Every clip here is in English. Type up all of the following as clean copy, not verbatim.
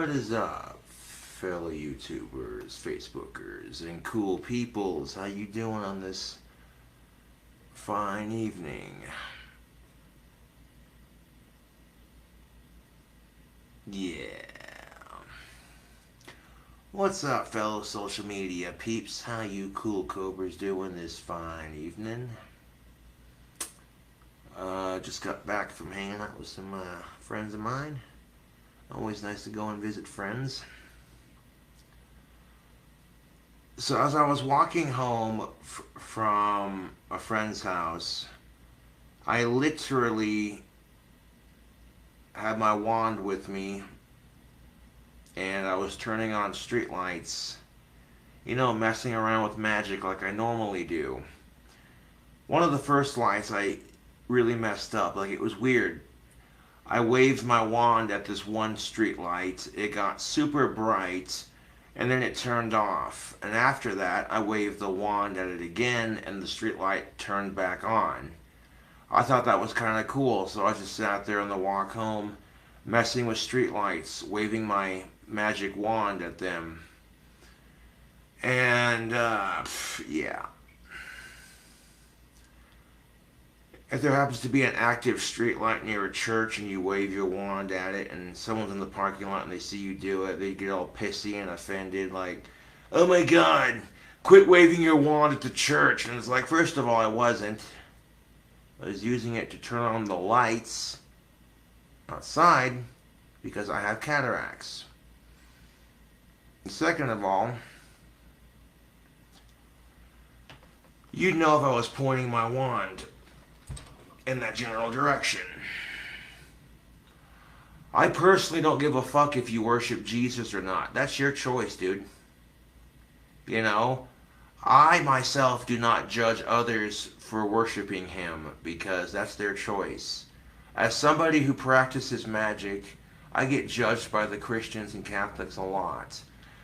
What is up, fellow YouTubers, Facebookers, and cool peoples? How you doing on this fine evening? Yeah. What's up, fellow social media peeps? How you cool cobras doing this fine evening? Just got back from hanging out with some friends of mine. Always nice to go and visit friends. So as I was walking home from a friend's house, I literally had my wand with me and I was turning on street lights, messing around with magic like I normally do. One of the first lights I really messed up, like it was weird. I waved my wand at this one street light, it got super bright, and then it turned off. And after that, I waved the wand at it again, and the street light turned back on. I thought that was kind of cool, so I just sat there on the walk home, messing with street lights, waving my magic wand at them. And, yeah. If there happens to be an active street light near a church and you wave your wand at it and someone's in the parking lot and they see you do it, they get all pissy and offended, like, oh my god, quit waving your wand at the church. And it's like, first of all, I wasn't. I was using it to turn on the lights outside because I have cataracts. And second of all, you'd know if I was pointing my wand in that general direction. I personally don't give a fuck if you worship Jesus or not. That's your choice, dude. I myself do not judge others for worshiping him because that's their choice. As somebody who practices magic, I get judged by the Christians and Catholics a lot.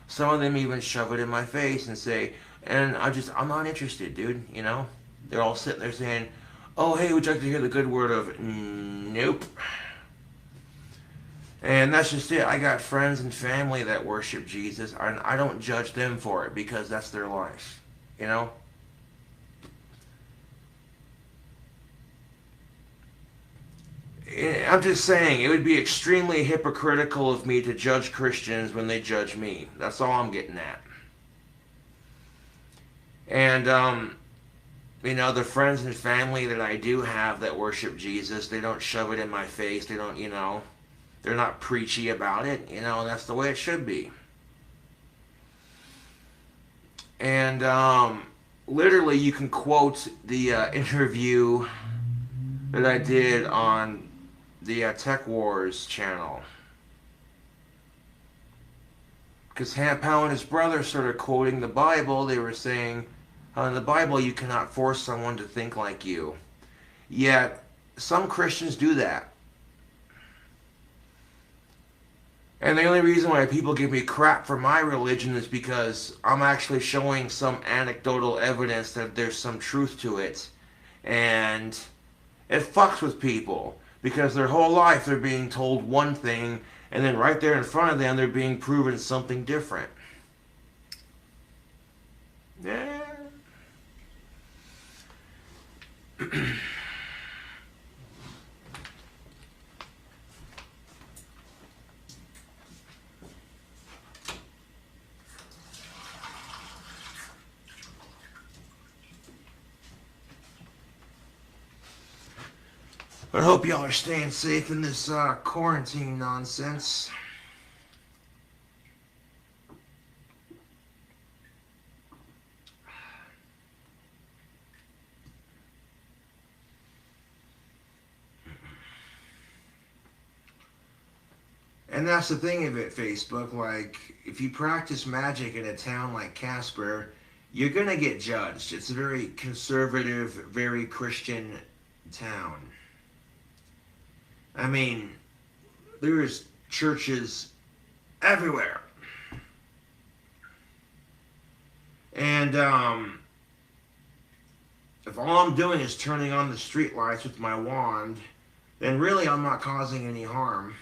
Some of them even shove it in my face and say, and I'm not interested, dude, They're all sitting there saying, oh, hey, would you like to hear the good word of nope? And that's just it. I got friends and family that worship Jesus, and I don't judge them for it because that's their life, I'm just saying, it would be extremely hypocritical of me to judge Christians when they judge me. That's all I'm getting at. And, the friends and family that I do have that worship Jesus, they don't shove it in my face. They don't, they're not preachy about it. That's the way it should be. And literally you can quote the interview that I did on the Tech Wars channel. Because Pow and his brother started quoting the Bible. They were saying, in the Bible, you cannot force someone to think like you. Yet, some Christians do that. And the only reason why people give me crap for my religion is because I'm actually showing some anecdotal evidence that there's some truth to it. And it fucks with people. Because their whole life they're being told one thing, and then right there in front of them they're being proven something different. Yeah. I hope y'all are staying safe in this quarantine nonsense. And that's the thing of it, Facebook. Like, if you practice magic in a town like Casper, you're going to get judged. It's a very conservative, very Christian town. I mean, there's churches everywhere. And if all I'm doing is turning on the street lights with my wand, then really I'm not causing any harm.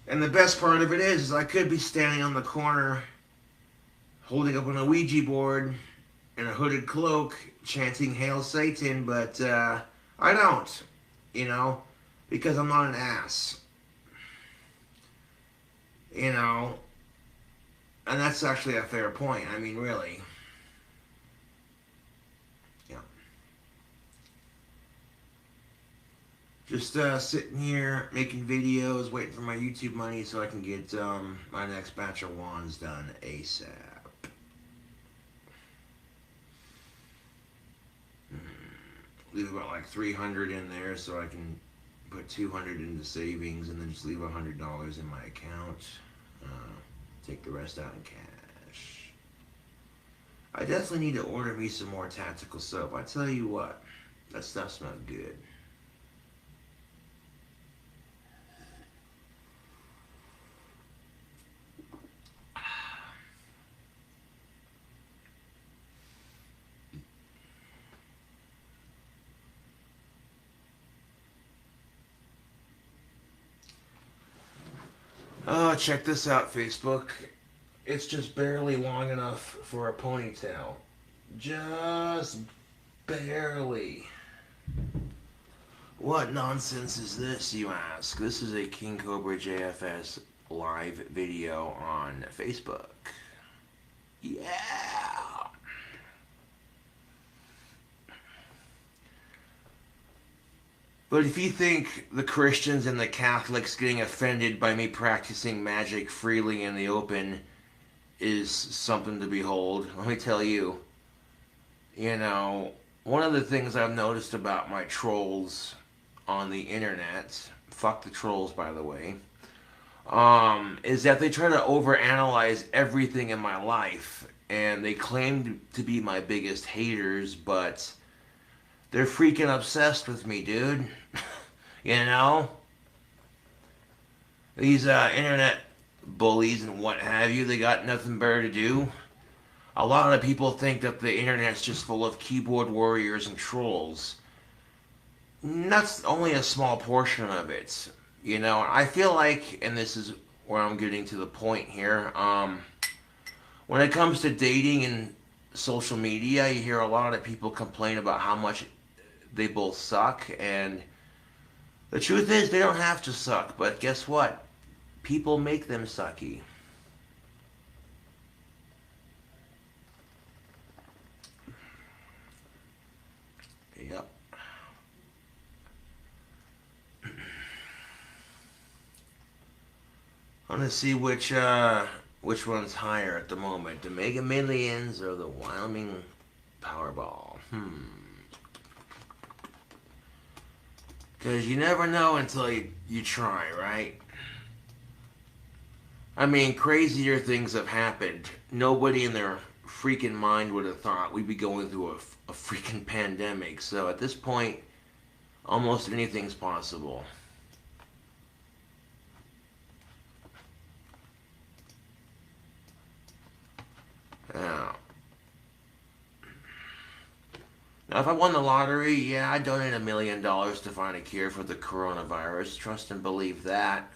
And the best part of it is I could be standing on the corner holding up on a Ouija board in a hooded cloak chanting Hail Satan, but I don't, you know, because I'm not an ass, you know, and that's actually a fair point. I mean, really. Yeah. Just sitting here making videos, waiting for my YouTube money so I can get my next batch of wands done ASAP. Leave about like 300 in there so I can put 200 into savings and then just leave $100 in my account. Take the rest out in cash. I definitely need to order me some more tactical soap. I tell you what, that stuff smells good. Oh, check this out, Facebook. It's just barely long enough for a ponytail. Just barely. What nonsense is this, you ask? This is a KingCobraJFS live video on Facebook. Yeah! But if you think the Christians and the Catholics getting offended by me practicing magic freely in the open is something to behold, let me tell you, you know, one of the things I've noticed about my trolls on the internet, fuck the trolls by the way, is that they try to overanalyze everything in my life, and they claim to be my biggest haters, but they're freaking obsessed with me, dude. You know? These internet bullies and what have you, they got nothing better to do. A lot of people think that the internet's just full of keyboard warriors and trolls. That's only a small portion of it. You know, I feel like, and this is where I'm getting to the point here, when it comes to dating and social media, you hear a lot of people complain about how much they both suck, and the truth is they don't have to suck, but guess what? People make them sucky. Yep. I'm gonna see which one's higher at the moment, the Mega Millions or the Wyoming Powerball. Because you never know until you try, right? I mean, crazier things have happened. Nobody in their freaking mind would have thought we'd be going through a freaking pandemic. So at this point, almost anything's possible. Now, if I won the lottery, yeah, I'd donate $1 million to find a cure for the coronavirus. Trust and believe that.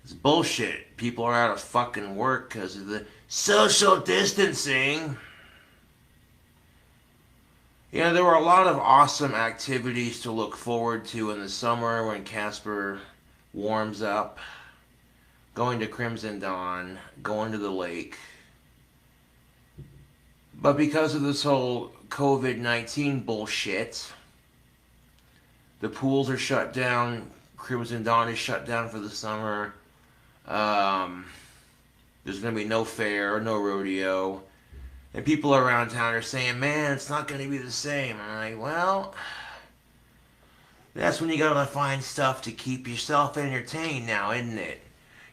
It's bullshit. People are out of fucking work because of the social distancing. You know, there were a lot of awesome activities to look forward to in the summer when Casper warms up. Going to Crimson Dawn, going to the lake. But because of this whole COVID-19 bullshit, the pools are shut down. Crimson Dawn is shut down for the summer. There's going to be no fair, no rodeo. And people around town are saying, man, it's not going to be the same. And I'm like, well, that's when you got to find stuff to keep yourself entertained now, isn't it?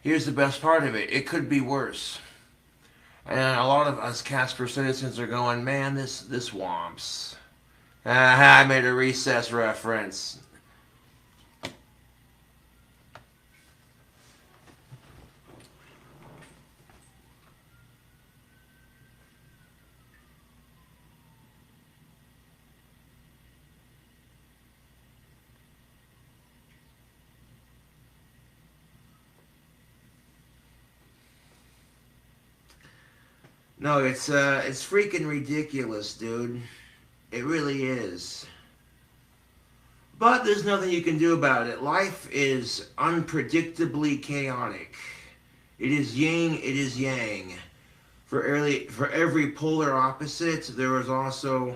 Here's the best part of it. It could be worse. And a lot of us Casper citizens are going, man, this womps. I made a Recess reference. No, it's freaking ridiculous, dude. It really is. But there's nothing you can do about it. Life is unpredictably chaotic. It is yin, it is yang. For every polar opposite, there is also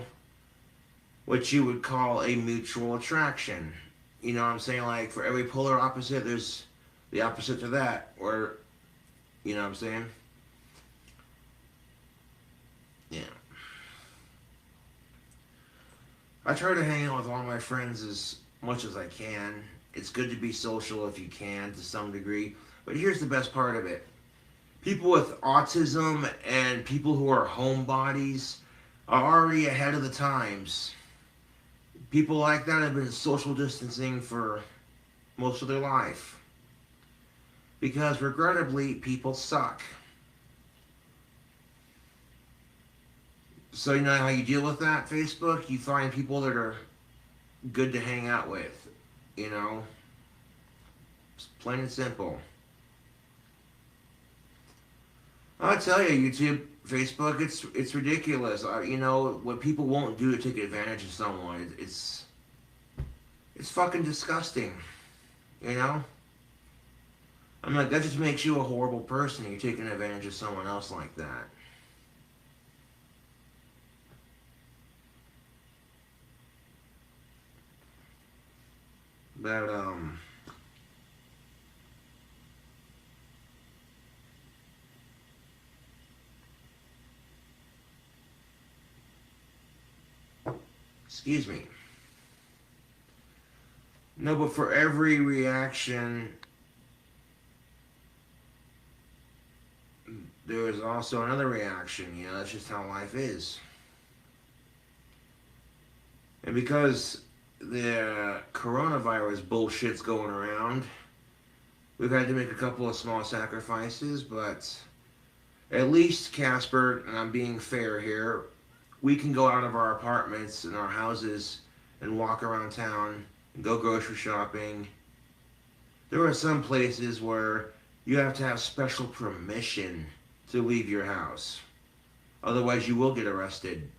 what you would call a mutual attraction. You know what I'm saying? Like, for every polar opposite, there's the opposite to that. Or, you know what I'm saying? Yeah. I try to hang out with all my friends as much as I can. It's good to be social if you can to some degree. But here's the best part of it. People with autism and people who are homebodies are already ahead of the times. People like that have been social distancing for most of their life. Because regrettably, people suck. So you know how you deal with that, Facebook? You find people that are good to hang out with. You know? It's plain and simple. I tell you, YouTube, Facebook, it's ridiculous. You know what people won't do to take advantage of someone. It's fucking disgusting. You know. I'm like, that just makes you a horrible person. You're taking advantage of someone else like that. But excuse me. No, but for every reaction, there is also another reaction. You know, that's just how life is. And because the coronavirus bullshit's going around, we've had to make a couple of small sacrifices, but at least, Casper, and I'm being fair here, we can go out of our apartments and our houses and walk around town and go grocery shopping. There are some places where you have to have special permission to leave your house. Otherwise, you will get arrested.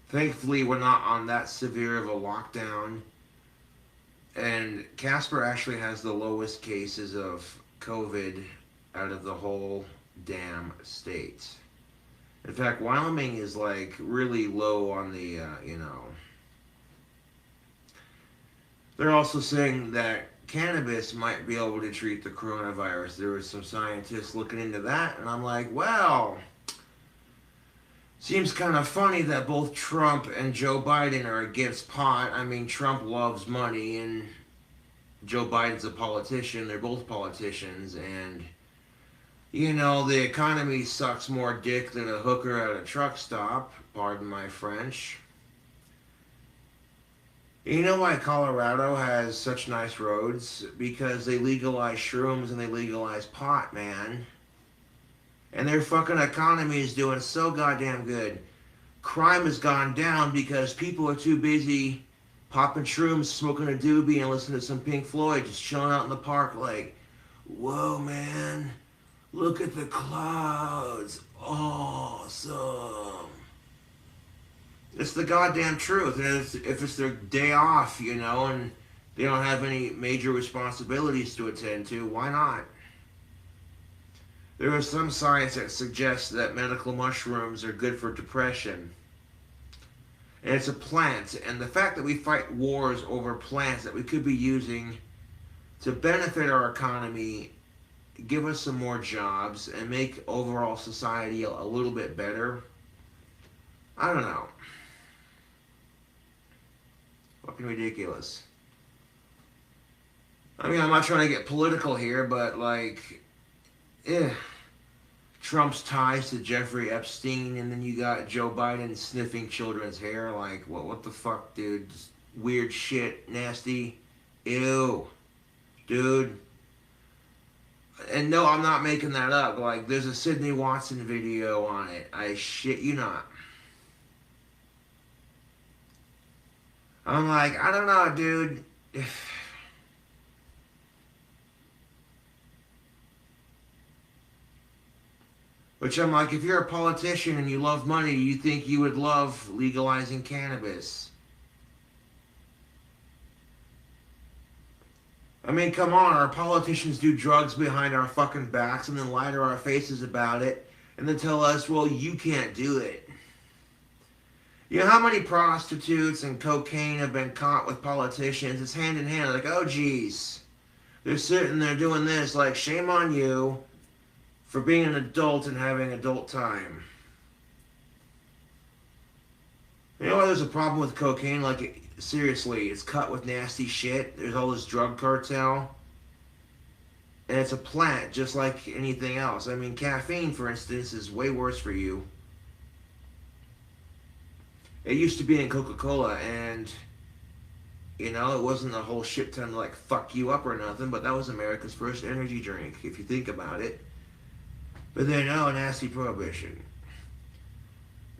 Thankfully, we're not on that severe of a lockdown. And Casper actually has the lowest cases of COVID out of the whole damn state. In fact, Wyoming is like really low on the, you know. They're also saying that cannabis might be able to treat the coronavirus. There was some scientists looking into that, and I'm like, well, seems kind of funny that both Trump and Joe Biden are against pot. I mean, Trump loves money, and Joe Biden's a politician. They're both politicians, and you know, the economy sucks more dick than a hooker at a truck stop. Pardon my French. You know why Colorado has such nice roads? Because they legalize shrooms and they legalize pot, man. And their fucking economy is doing so goddamn good. Crime has gone down because people are too busy popping shrooms, smoking a doobie, and listening to some Pink Floyd, just chilling out in the park like, whoa, man. Look at the clouds. Awesome. It's the goddamn truth. And if it's their day off, you know, and they don't have any major responsibilities to attend to, why not? There is some science that suggests that medical mushrooms are good for depression. And it's a plant. And the fact that we fight wars over plants that we could be using to benefit our economy, give us some more jobs, and make overall society a little bit better. I don't know. Fucking ridiculous. I mean, I'm not trying to get political here, but like, Trump's ties to Jeffrey Epstein, and then you got Joe Biden sniffing children's hair. Like, what the fuck, dude? Just weird shit, nasty. Ew. Dude. And no, I'm not making that up. Like, there's a Sidney Watson video on it. I shit you not. I'm like, I don't know, dude. Which I'm like, if you're a politician and you love money, you think you would love legalizing cannabis. I mean, come on, our politicians do drugs behind our fucking backs and then lie to our faces about it and then tell us, well, you can't do it. You know how many prostitutes and cocaine have been caught with politicians? It's hand in hand. Like, oh, geez. They're sitting there doing this. Like, shame on you for being an adult and having adult time. You know why there's a problem with cocaine? Like, seriously, it's cut with nasty shit. There's all this drug cartel. And it's a plant, just like anything else. I mean, caffeine, for instance, is way worse for you. It used to be in Coca-Cola, and, you know, it wasn't a whole shit ton to, like, fuck you up or nothing, but that was America's first energy drink, if you think about it. But then, oh, nasty prohibition.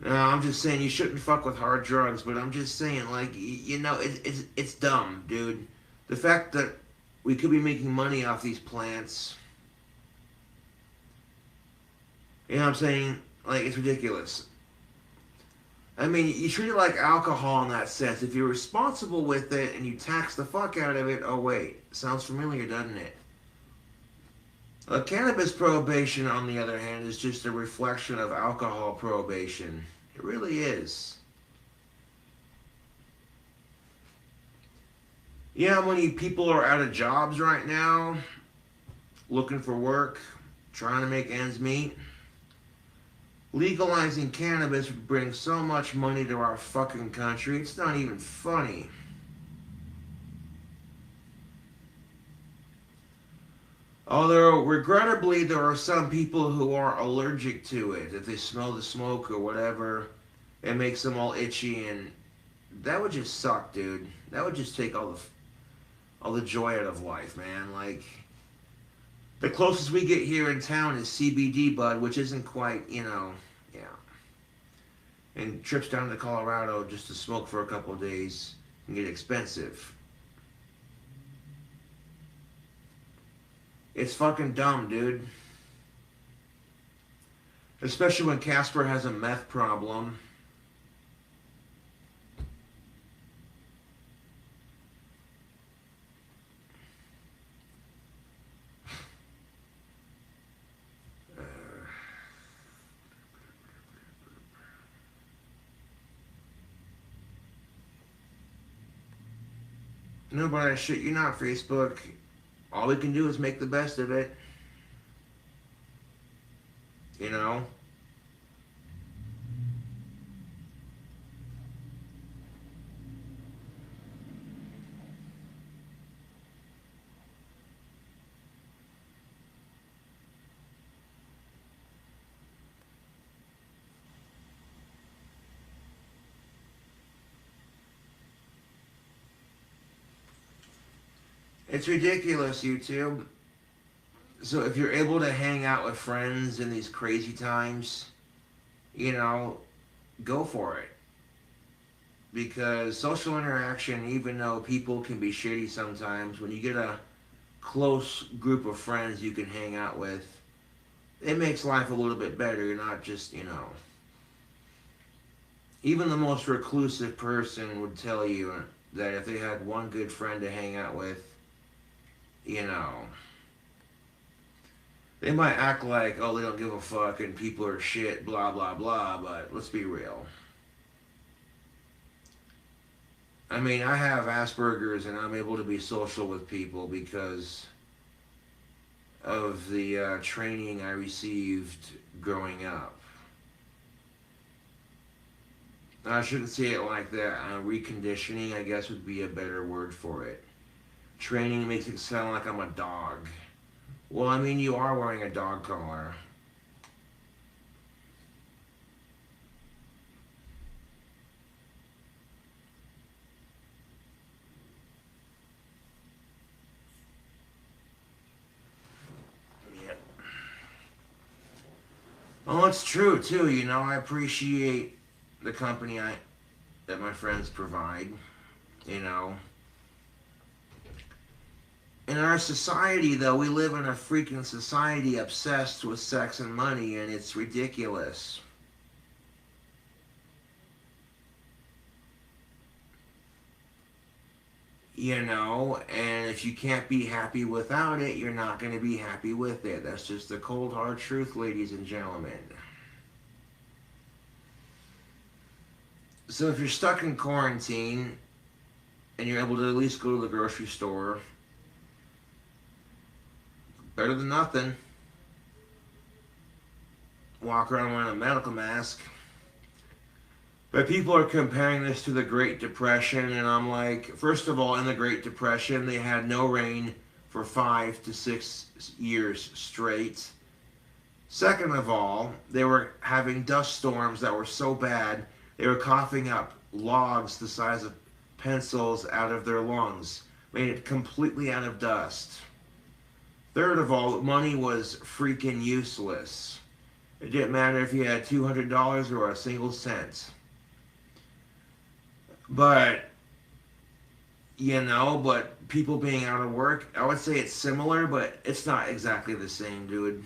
No, I'm just saying you shouldn't fuck with hard drugs, but I'm just saying, like, you know, it's dumb, dude. The fact that we could be making money off these plants, you know what I'm saying? Like, it's ridiculous. I mean, you treat it like alcohol in that sense. If you're responsible with it and you tax the fuck out of it, oh wait, sounds familiar, doesn't it? Cannabis prohibition, on the other hand, is just a reflection of alcohol prohibition. It really is. You know how many people are out of jobs right now, looking for work, trying to make ends meet? Legalizing cannabis would bring so much money to our fucking country, it's not even funny. Although, regrettably, there are some people who are allergic to it. If they smell the smoke or whatever, it makes them all itchy, and that would just suck, dude. That would just take all the joy out of life, man. Like, the closest we get here in town is CBD bud, which isn't quite, you know, yeah. And trips down to Colorado just to smoke for a couple of days can get expensive. It's fucking dumb, dude. Especially when Casper has a meth problem. No, but I shit you not, Facebook. All we can do is make the best of it. You know? It's ridiculous, YouTube. So if you're able to hang out with friends in these crazy times, you know, go for it. Because social interaction, even though people can be shitty sometimes, when you get a close group of friends you can hang out with, it makes life a little bit better. You're not just, you know... Even the most reclusive person would tell you that if they had one good friend to hang out with, you know, they might act like, oh, they don't give a fuck and people are shit, blah, blah, blah, but let's be real. I mean, I have Asperger's and I'm able to be social with people because of the training I received growing up. I shouldn't say it like that. Reconditioning, I guess, would be a better word for it. Training makes it sound like I'm a dog. Well, I mean, you are wearing a dog collar. Yep. Well, it's true, too. You know, I appreciate the company that my friends provide. You know. In our society, though, we live in a freaking society obsessed with sex and money, and it's ridiculous. You know, and if you can't be happy without it, you're not going to be happy with it. That's just the cold hard truth, ladies and gentlemen. So if you're stuck in quarantine and you're able to at least go to the grocery store, better than nothing. Walk around wearing a medical mask. But people are comparing this to the Great Depression, and I'm like, first of all, in the Great Depression, they had no rain for 5 to 6 years straight. Second of all, they were having dust storms that were so bad, they were coughing up logs the size of pencils out of their lungs, made it completely out of dust. Third of all, money was freaking useless. It didn't matter if you had $200 or a single cent. But, you know, but people being out of work, I would say it's similar, but it's not exactly the same, dude.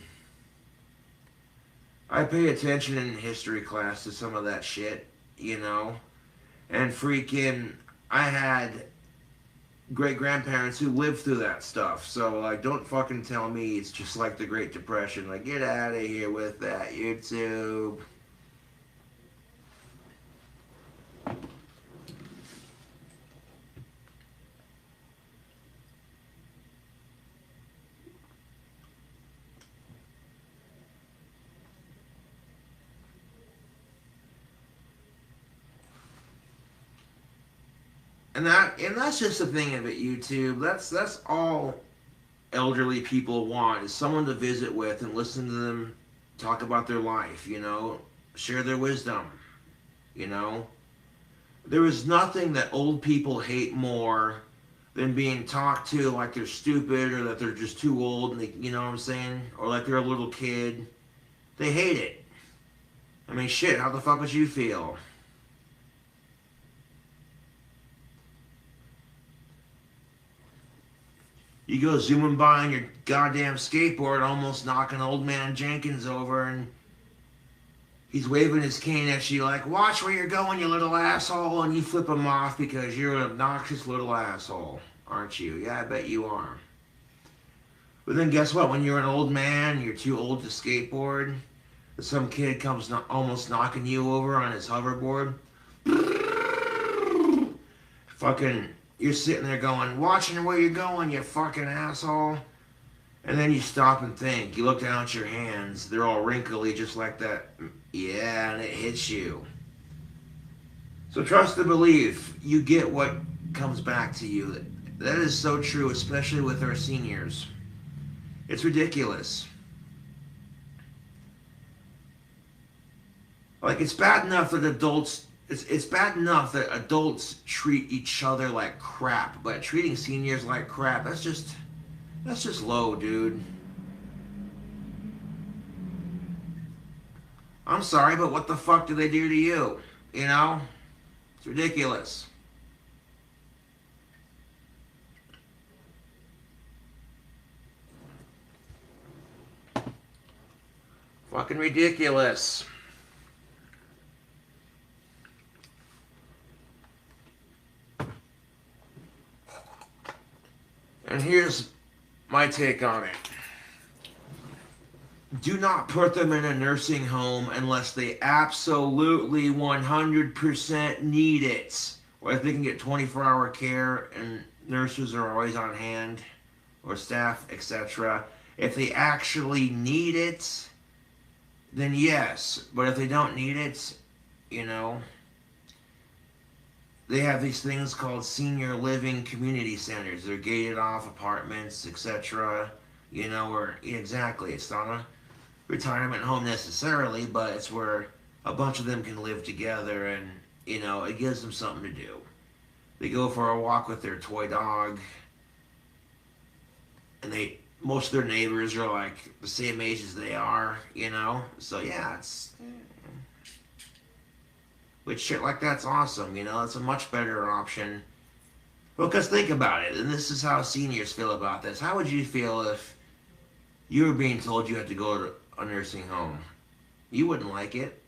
I pay attention in history class to some of that shit, you know. And freaking, I had great-grandparents who lived through that stuff. So, like, don't fucking tell me it's just like the Great Depression. Like, get out of here with that, YouTube. And that's just the thing of it, YouTube. That's all elderly people want, is someone to visit with and listen to them talk about their life, you know, share their wisdom, you know. There is nothing that old people hate more than being talked to like they're stupid or that they're just too old, and they, you know what I'm saying, or like they're a little kid. They hate it. I mean, shit, how the fuck would you feel? You go zooming by on your goddamn skateboard, almost knocking old man Jenkins over, and he's waving his cane at you like, watch where you're going, you little asshole, and you flip him off because you're an obnoxious little asshole, aren't you? Yeah, I bet you are. But then guess what? When you're an old man, you're too old to skateboard, some kid comes almost knocking you over on his hoverboard. Fucking... You're sitting there going, watching where you're going, you fucking asshole. And then you stop and think. You look down at your hands. They're all wrinkly just like that. Yeah, and it hits you. So trust and believe. You get what comes back to you. That is so true, especially with our seniors. It's ridiculous. Like, it's bad enough that adults... It's bad enough that adults treat each other like crap, but treating seniors like crap, that's just low, dude. I'm sorry, but what the fuck do they do to you? You know? It's ridiculous. Fucking ridiculous. And here's my take on it. Do not put them in a nursing home unless they absolutely 100% need it. Or if they can get 24-hour care and nurses are always on hand, or staff, etc. If they actually need it, then yes. But if they don't need it, you know... They have these things called senior living community centers. They're gated off apartments, etc. You know, where exactly, it's not a retirement home necessarily, but it's where a bunch of them can live together, and you know, it gives them something to do. They go for a walk with their toy dog, and most of their neighbors are like the same age as they are, you know. So yeah, which shit like that's awesome, you know. It's a much better option. Because think about it, and this is how seniors feel about this. How would you feel if you were being told you had to go to a nursing home? You wouldn't like it.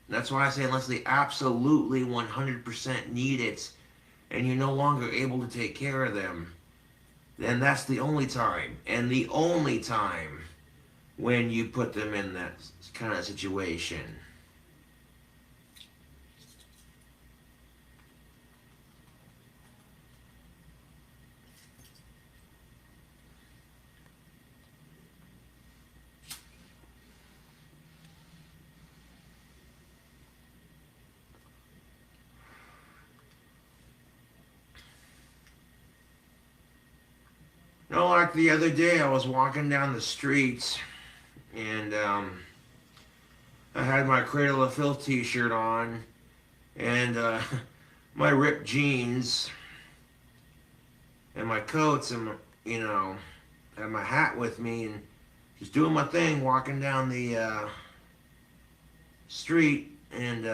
That's why I say unless they absolutely 100% need it and you're no longer able to take care of them, then that's the only time. And the only time when you put them in that kind of situation. You know, like the other day, I was walking down the street and I had my Cradle of Filth t-shirt on and my ripped jeans and my coats and, you know, had my hat with me and just doing my thing, walking down the street, and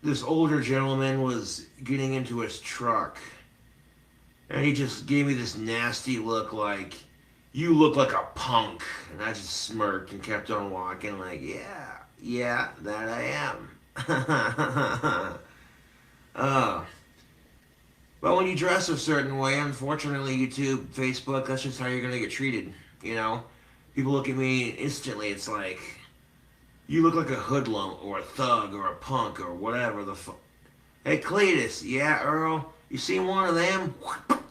this older gentleman was getting into his truck. And he just gave me this nasty look like, you look like a punk. And I just smirked and kept on walking like, yeah, that I am. But when you dress a certain way, unfortunately, YouTube, Facebook, that's just how you're going to get treated, you know? People look at me instantly, it's like, you look like a hoodlum or a thug or a punk or whatever the fuck. Hey, Cletus, yeah, Earl? You seen one of them?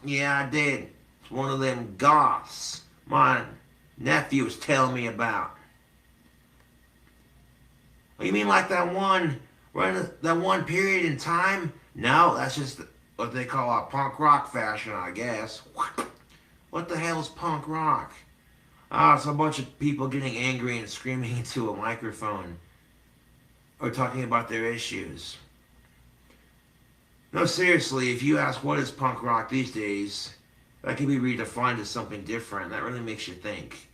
Yeah, I did. It's one of them goths my nephew was telling me about. Oh, you mean like that one period in time? No, that's just what they call a punk rock fashion, I guess. What the hell is punk rock? Ah, it's a bunch of people getting angry and screaming into a microphone or talking about their issues. No, seriously, if you ask what is punk rock these days, that can be redefined as something different. That really makes you think.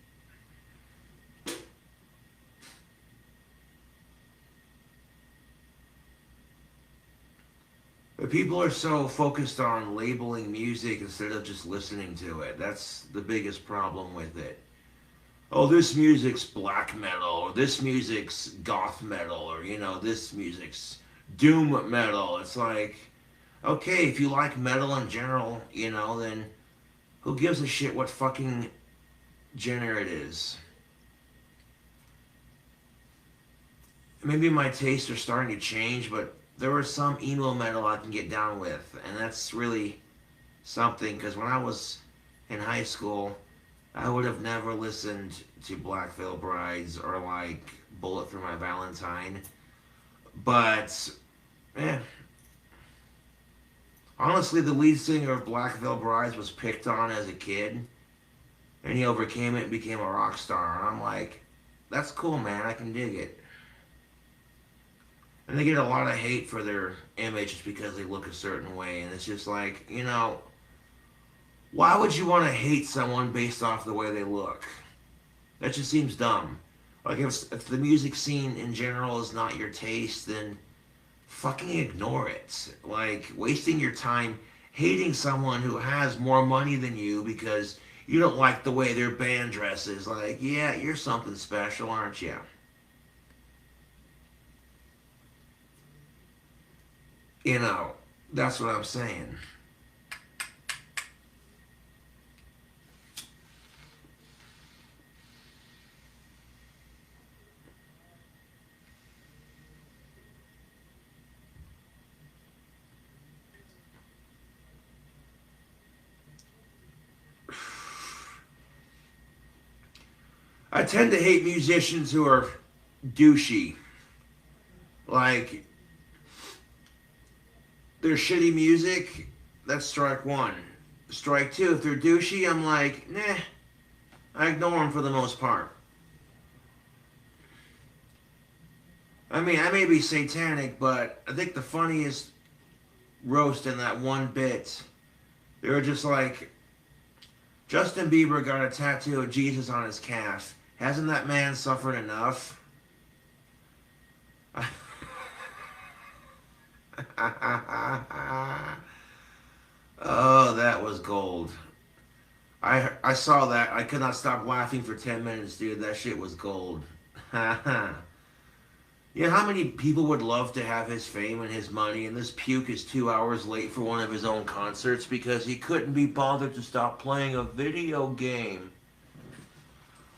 But people are so focused on labeling music instead of just listening to it. That's the biggest problem with it. Oh, this music's black metal, or this music's goth metal, or, you know, this music's doom metal. It's like, okay, if you like metal in general, you know, then who gives a shit what fucking genre it is? Maybe my tastes are starting to change, but there was some emo metal I can get down with, and that's really something, because when I was in high school, I would have never listened to Black Veil Brides or like Bullet for My Valentine, but honestly, the lead singer of Black Veil Brides was picked on as a kid, and he overcame it and became a rock star. And I'm like, that's cool, man. I can dig it. And they get a lot of hate for their image just because they look a certain way. And it's just like, you know, why would you want to hate someone based off the way they look? That just seems dumb. Like, if the music scene in general is not your taste, then fucking ignore it. Like, wasting your time hating someone who has more money than you because you don't like the way their band dresses. Like, yeah, you're something special, aren't you? You know, that's what I'm saying. I tend to hate musicians who are douchey. Like, their shitty music, that's strike one. Strike two, if they're douchey, I'm like, nah. I ignore them for the most part. I mean, I may be satanic, but I think the funniest roast in that one bit, they were just like, Justin Bieber got a tattoo of Jesus on his calf. Hasn't that man suffered enough? Oh, that was gold. I saw that. I could not stop laughing for 10 minutes, dude. That shit was gold. Yeah, how many people would love to have his fame and his money, and this puke is 2 hours late for one of his own concerts because he couldn't be bothered to stop playing a video game.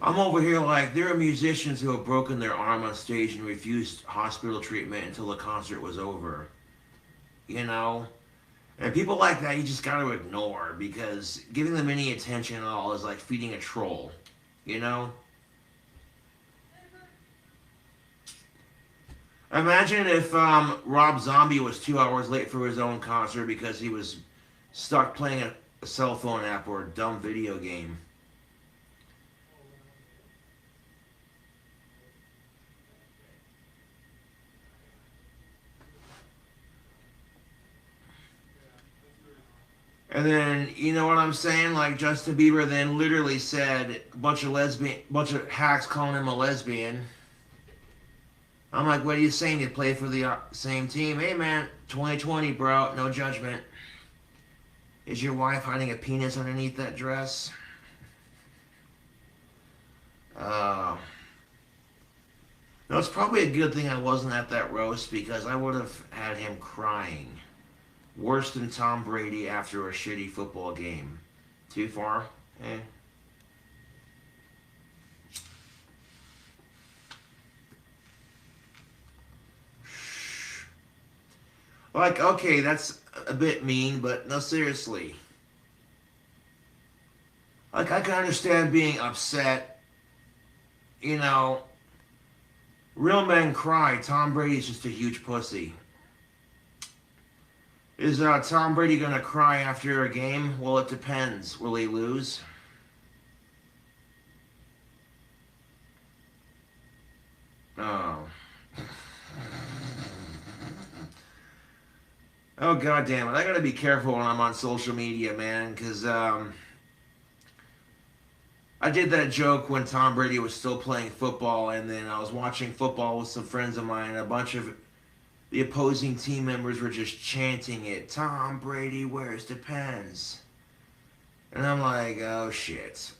I'm over here like, there are musicians who have broken their arm on stage and refused hospital treatment until the concert was over. You know? And people like that you just gotta ignore because giving them any attention at all is like feeding a troll. You know? Imagine if Rob Zombie was 2 hours late for his own concert because he was stuck playing a cell phone app or a dumb video game. And then, you know what I'm saying? Like Justin Bieber then literally said a bunch of hacks calling him a lesbian. I'm like, what are you saying? You play for the same team? Hey man, 2020, bro, no judgment. Is your wife hiding a penis underneath that dress? Uh, no, it's probably a good thing I wasn't at that roast because I would have had him crying. Worse than Tom Brady after a shitty football game. Too far? Eh. Like, okay, that's a bit mean, but no, seriously. Like, I can understand being upset. You know, real men cry. Tom Brady's just a huge pussy. Is Tom Brady gonna cry after a game? Well, it depends. Will he lose? Oh. Oh, god damn it. I gotta be careful when I'm on social media, man, because I did that joke when Tom Brady was still playing football, and then I was watching football with some friends of mine, and a bunch of the opposing team members were just chanting it. Tom Brady wears the pens. And I'm like, oh shit.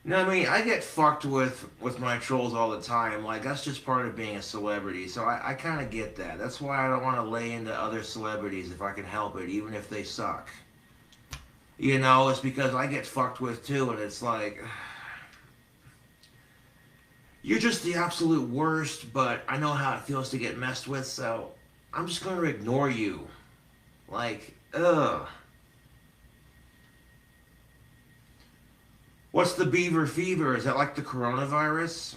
You know what I mean? I get fucked with my trolls all the time. Like, that's just part of being a celebrity. So I kind of get that. That's why I don't want to lay into other celebrities if I can help it, even if they suck. You know, it's because I get fucked with too, and it's like, you're just the absolute worst, but I know how it feels to get messed with, so I'm just going to ignore you. Like, ugh. What's the beaver fever? Is that like the coronavirus?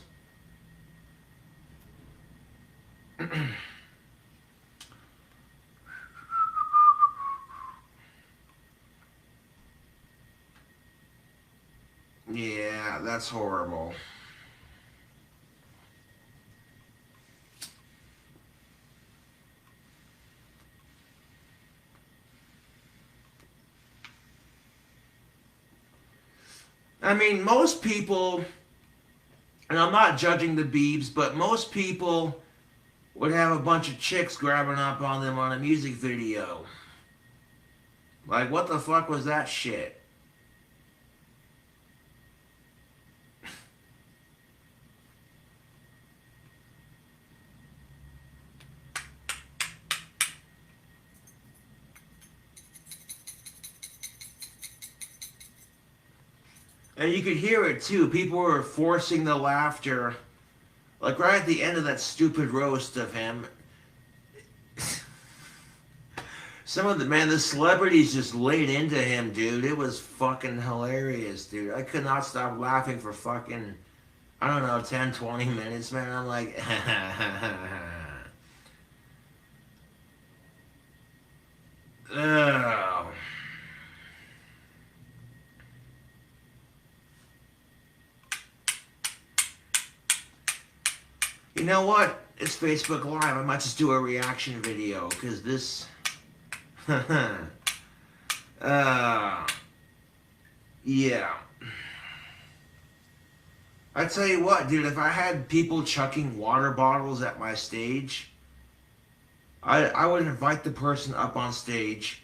Yeah, that's horrible. I mean, most people, and I'm not judging the Beebs, but most people would have a bunch of chicks grabbing up on them on a music video. Like, what the fuck was that shit? And you could hear it too. People were forcing the laughter. Like right at the end of that stupid roast of him. Some of the celebrities just laid into him, dude. It was fucking hilarious, dude. I could not stop laughing for fucking, I don't know, 10, 20 minutes, man. I'm like, ugh. You know what? It's Facebook Live. I might just do a reaction video, because this... yeah. I tell you what, dude, if I had people chucking water bottles at my stage, I would invite the person up on stage,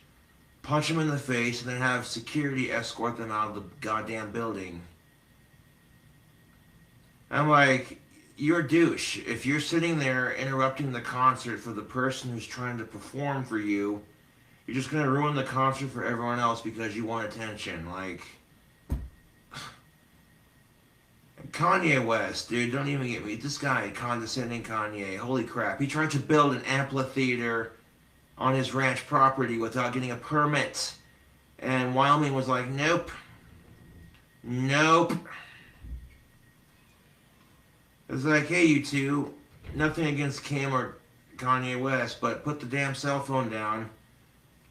punch them in the face, and then have security escort them out of the goddamn building. I'm like, you're a douche. If you're sitting there interrupting the concert for the person who's trying to perform for you, you're just gonna ruin the concert for everyone else because you want attention. Like, Kanye West, dude, don't even get me. This guy, condescending Kanye, holy crap. He tried to build an amphitheater on his ranch property without getting a permit. And Wyoming was like, nope. Nope. It's like, hey, you two, nothing against Kim or Kanye West, but put the damn cell phone down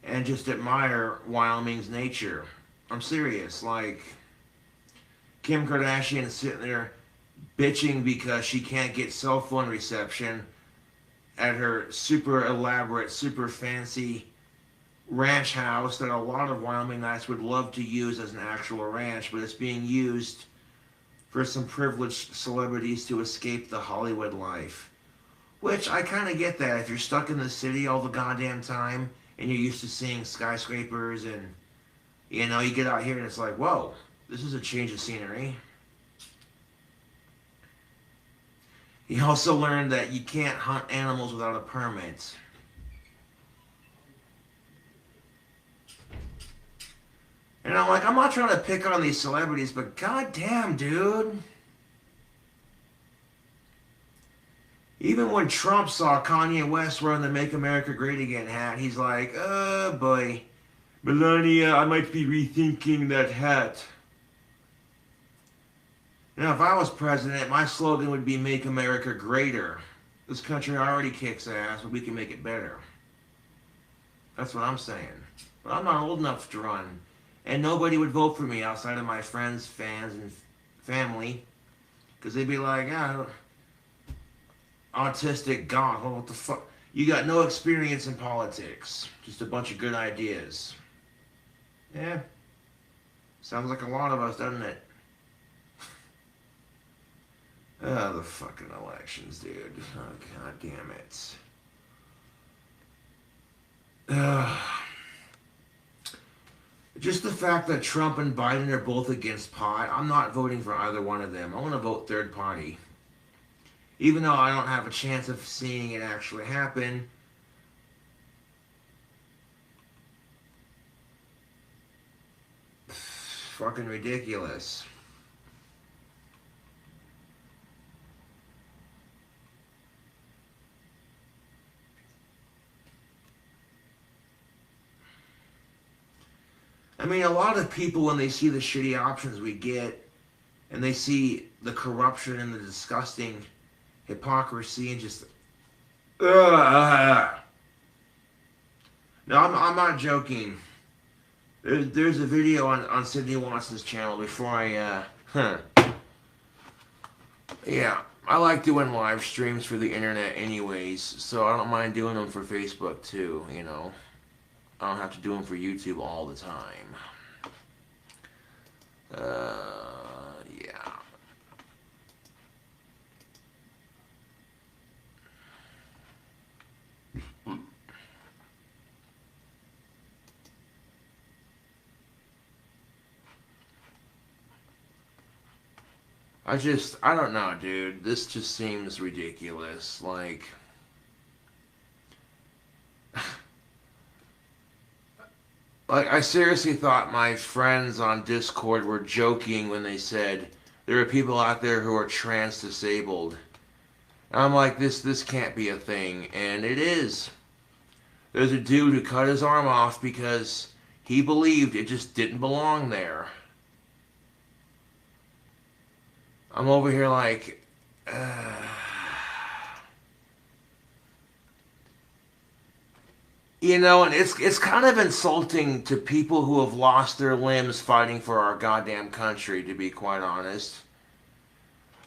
and just admire Wyoming's nature. I'm serious. Like, Kim Kardashian is sitting there bitching because she can't get cell phone reception at her super elaborate, super fancy ranch house that a lot of Wyomingites would love to use as an actual ranch, but it's being used for some privileged celebrities to escape the Hollywood life. Which, I kind of get that. If you're stuck in the city all the goddamn time and you're used to seeing skyscrapers and, you know, you get out here and it's like, whoa, this is a change of scenery. He also learned that you can't hunt animals without a permit. And I'm like, I'm not trying to pick on these celebrities, but goddamn, dude. Even when Trump saw Kanye West wearing the Make America Great Again hat, he's like, oh boy, Melania, I might be rethinking that hat. Now, if I was president, my slogan would be Make America Greater. This country already kicks ass, but we can make it better. That's what I'm saying. But I'm not old enough to run. And nobody would vote for me outside of my friends, fans, and family. Because they'd be like, ah, autistic god, what the fuck? You got no experience in politics. Just a bunch of good ideas. Yeah. Sounds like a lot of us, doesn't it? Oh, the fucking elections, dude. Oh, god damn it. Just the fact that Trump and Biden are both against pot, I'm not voting for either one of them. I want to vote third party. Even though I don't have a chance of seeing it actually happen. Fucking ridiculous. I mean, a lot of people, when they see the shitty options we get, and they see the corruption and the disgusting hypocrisy and just... No, I'm not joking. There's a video on Sydney Watson's channel before I... Yeah, I like doing live streams for the internet anyways, so I don't mind doing them for Facebook too, you know. I don't have to do them for YouTube all the time. Yeah. I don't know, dude. This just seems ridiculous. Like... Like, I seriously thought my friends on Discord were joking when they said there are people out there who are trans disabled. And I'm like, this can't be a thing. And it is. There's a dude who cut his arm off because he believed it just didn't belong there. I'm over here like... You know, and it's kind of insulting to people who have lost their limbs fighting for our goddamn country, to be quite honest.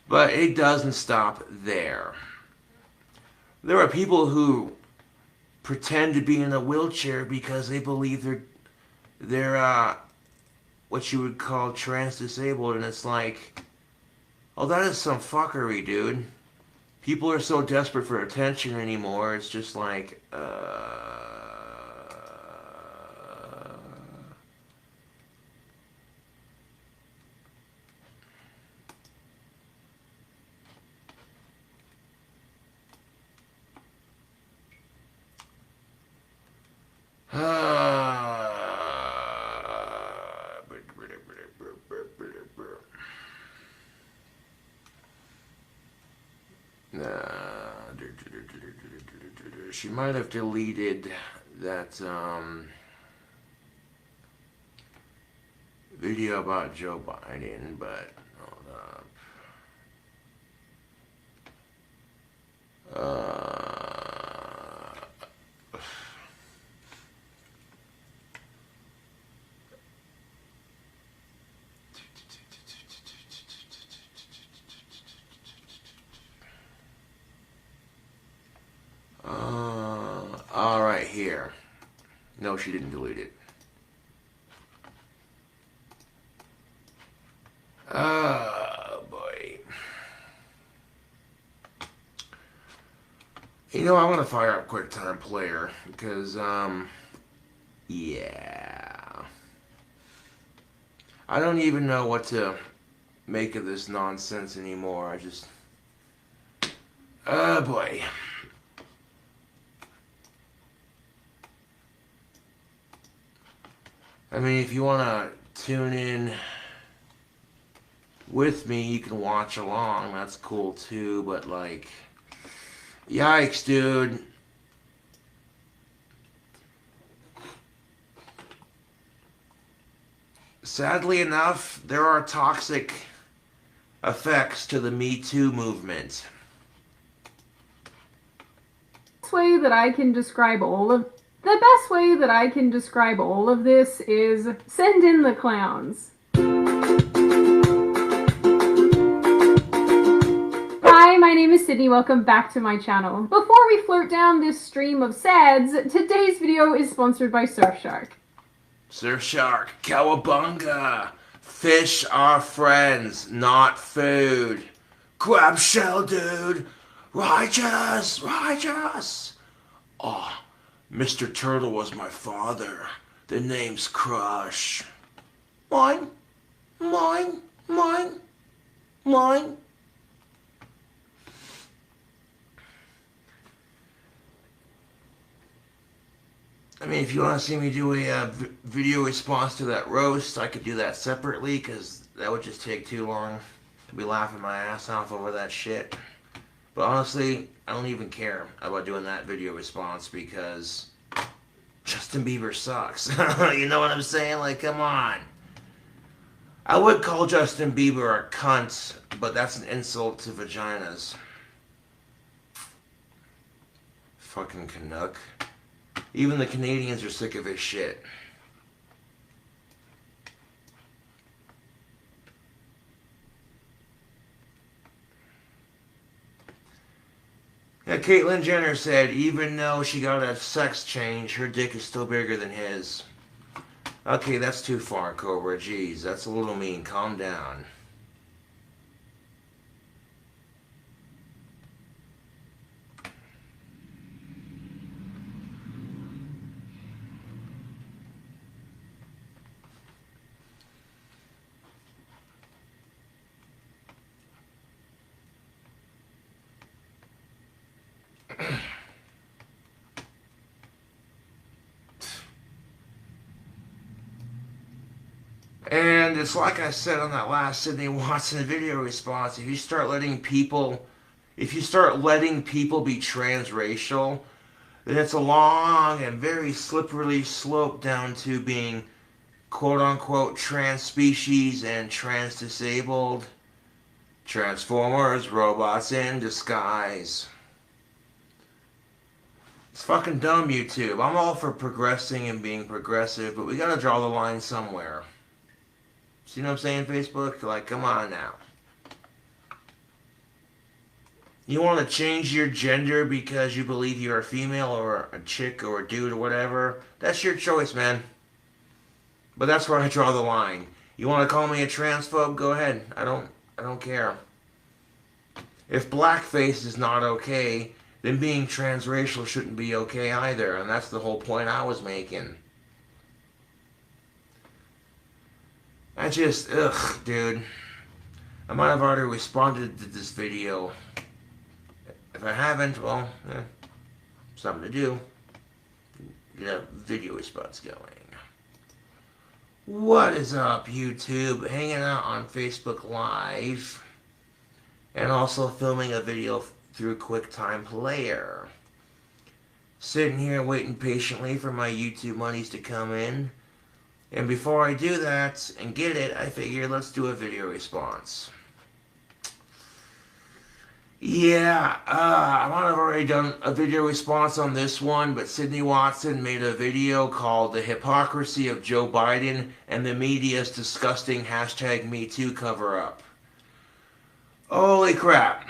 But it doesn't stop there. There are people who pretend to be in a wheelchair because they believe they're what you would call trans disabled, and it's like, Oh, that is some fuckery, dude. People are so desperate for attention anymore. It's just like, she might have deleted that video about Joe Biden, but hold up. All right, here. No, she didn't delete it. Oh, boy. You know, I'm going to fire up QuickTime Player because, yeah. I don't even know what to make of this nonsense anymore. I just, oh, boy. I mean, if you want to tune in with me, you can watch along. That's cool too, but like, yikes, dude. Sadly enough, there are toxic effects to the Me Too movement. Way that I can describe all of The best way that I can describe all of this is send in the clowns. Hi, my name is Sydney. Welcome back to my channel. Before we float down this stream of sads, today's video is sponsored by Surfshark. Surfshark, cowabunga. Fish are friends, not food. Crab shell, dude. Righteous, righteous. Oh, Mr. Turtle was my father. The name's Crush. Mine, mine, mine, mine. I mean, if you want to see me do a video response to that roast, I could do that separately, because that would just take too long. I'd be laughing my ass off over that shit. But honestly, I don't even care about doing that video response, because Justin Bieber sucks. You know what I'm saying? Like, come on. I would call Justin Bieber a cunt, but that's an insult to vaginas. Fucking Canuck. Even the Canadians are sick of his shit. Yeah, Caitlyn Jenner said, even though she got a sex change, her dick is still bigger than his. Okay, that's too far, Cobra. Jeez, that's a little mean. Calm down. And it's like I said on that last Sydney Watson video response, if you start letting people be transracial, then it's a long and very slippery slope down to being quote-unquote trans species and trans disabled, transformers, robots in disguise. It's fucking dumb, YouTube. I'm all for progressing and being progressive, but we gotta draw the line somewhere. See what I'm saying, Facebook? Like, come on now. You want to change your gender because you believe you're a female or a chick or a dude or whatever? That's your choice, man. But that's where I draw the line. You want to call me a transphobe? Go ahead. I don't care. If blackface is not okay, then being transracial shouldn't be okay either. And that's the whole point I was making. I just, ugh, dude. I might have already responded to this video. If I haven't, well, something to do. Get a video response going. What is up, YouTube? Hanging out on Facebook Live. And also filming a video through QuickTime Player. Sitting here waiting patiently for my YouTube monies to come in. And before I do that and get it, I figure let's do a video response. Yeah, I might have already done a video response on this one, but Sydney Watson made a video called The Hypocrisy of Joe Biden and the Media's Disgusting #MeToo Cover-Up. Holy crap.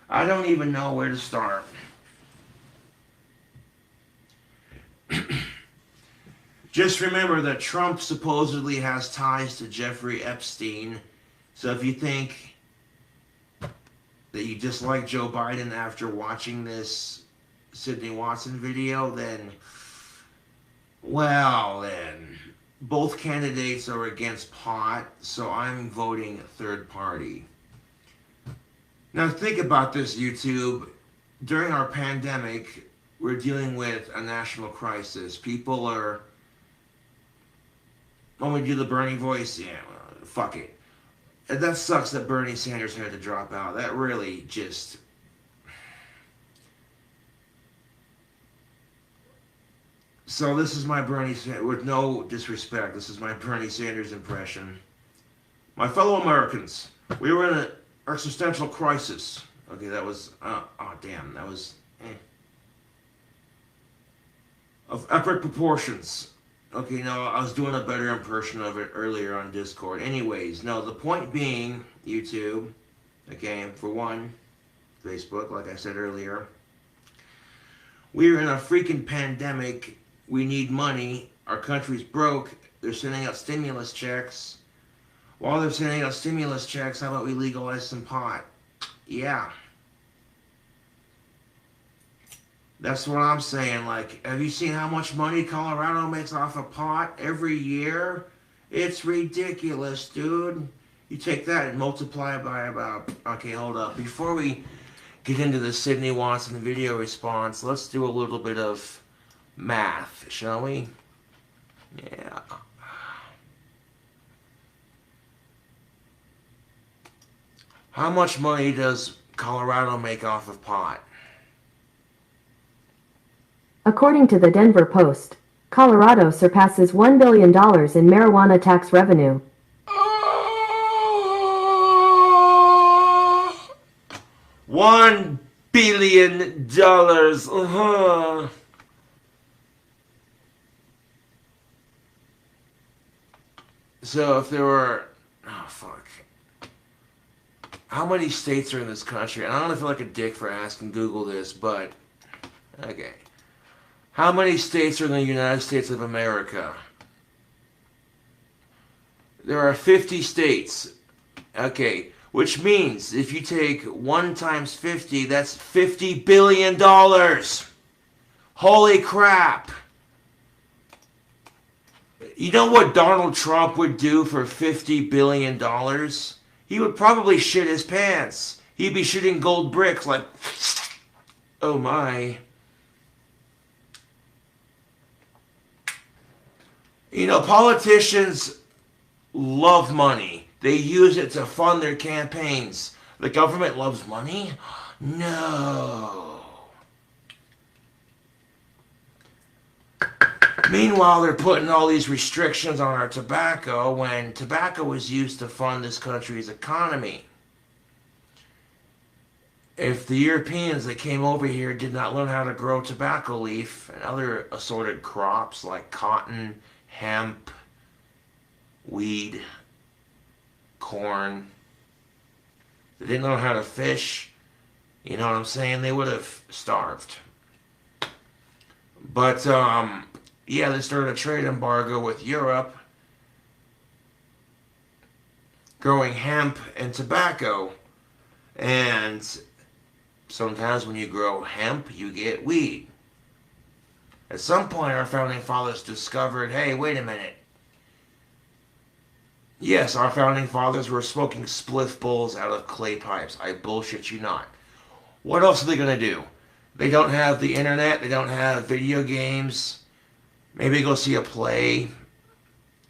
I don't even know where to start. Just remember that Trump supposedly has ties to Jeffrey Epstein, so if you think that you dislike Joe Biden after watching this Sydney Watson video, then, well, then, both candidates are against pot, so I'm voting third party. Now think about this, YouTube. During our pandemic, we're dealing with a national crisis. People are... When we do the Bernie voice, yeah, well, fuck it. And that sucks that Bernie Sanders had to drop out. That really just... So this is my Bernie Sanders, with no disrespect, this is my Bernie Sanders impression. My fellow Americans, we were in an existential crisis. Okay, that was, oh damn, that was, of epic proportions. Okay, no, I was doing a better impression of it earlier on Discord. Anyways, no, the point being, YouTube, okay, for one, Facebook, like I said earlier, we're in a freaking pandemic. We need money. Our country's broke. They're sending out stimulus checks. While they're sending out stimulus checks, how about we legalize some pot? Yeah. That's what I'm saying. Like, have you seen how much money Colorado makes off of pot every year? It's ridiculous, dude. You take that and multiply it by about... Okay, hold up. Before we get into the Sydney Watson video response, let's do a little bit of math, shall we? Yeah. How much money does Colorado make off of pot? According to the Denver Post, Colorado surpasses $1 billion in marijuana tax revenue. $1 billion. So if there were... Oh, fuck. How many states are in this country? And I don't feel like a dick for asking Google this, but... Okay. How many states are in the United States of America? There are 50 states. Okay, which means if you take 1 times 50, that's $50 billion. Holy crap. You know what Donald Trump would do for $50 billion? He would probably shit his pants. He'd be shooting gold bricks like, oh my. You know, politicians love money. They use it to fund their campaigns. The government loves money? No. Meanwhile, they're putting all these restrictions on our tobacco when tobacco was used to fund this country's economy. If the Europeans that came over here did not learn how to grow tobacco leaf and other assorted crops like cotton, hemp, weed, corn. They didn't know how to fish. You know what I'm saying? They would have starved. But, yeah, they started a trade embargo with Europe, growing hemp and tobacco. And sometimes when you grow hemp, you get weed. At some point, our founding fathers discovered, hey, wait a minute. Yes, our founding fathers were smoking spliff bowls out of clay pipes. I bullshit you not. What else are they going to do? They don't have the internet. They don't have video games. Maybe go see a play,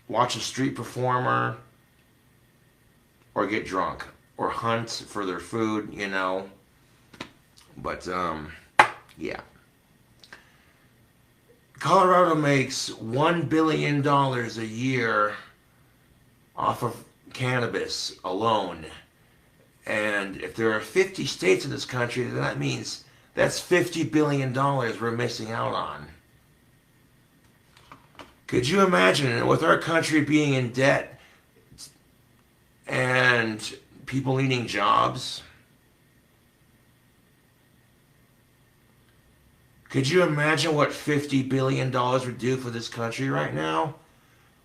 watch a street performer, or get drunk, or hunt for their food, you know. But, yeah. Colorado makes $1 billion a year off of cannabis alone. And if there are 50 states in this country, then that means that's $50 billion we're missing out on. Could you imagine, with our country being in debt and people needing jobs? Could you imagine what $50 billion would do for this country right now?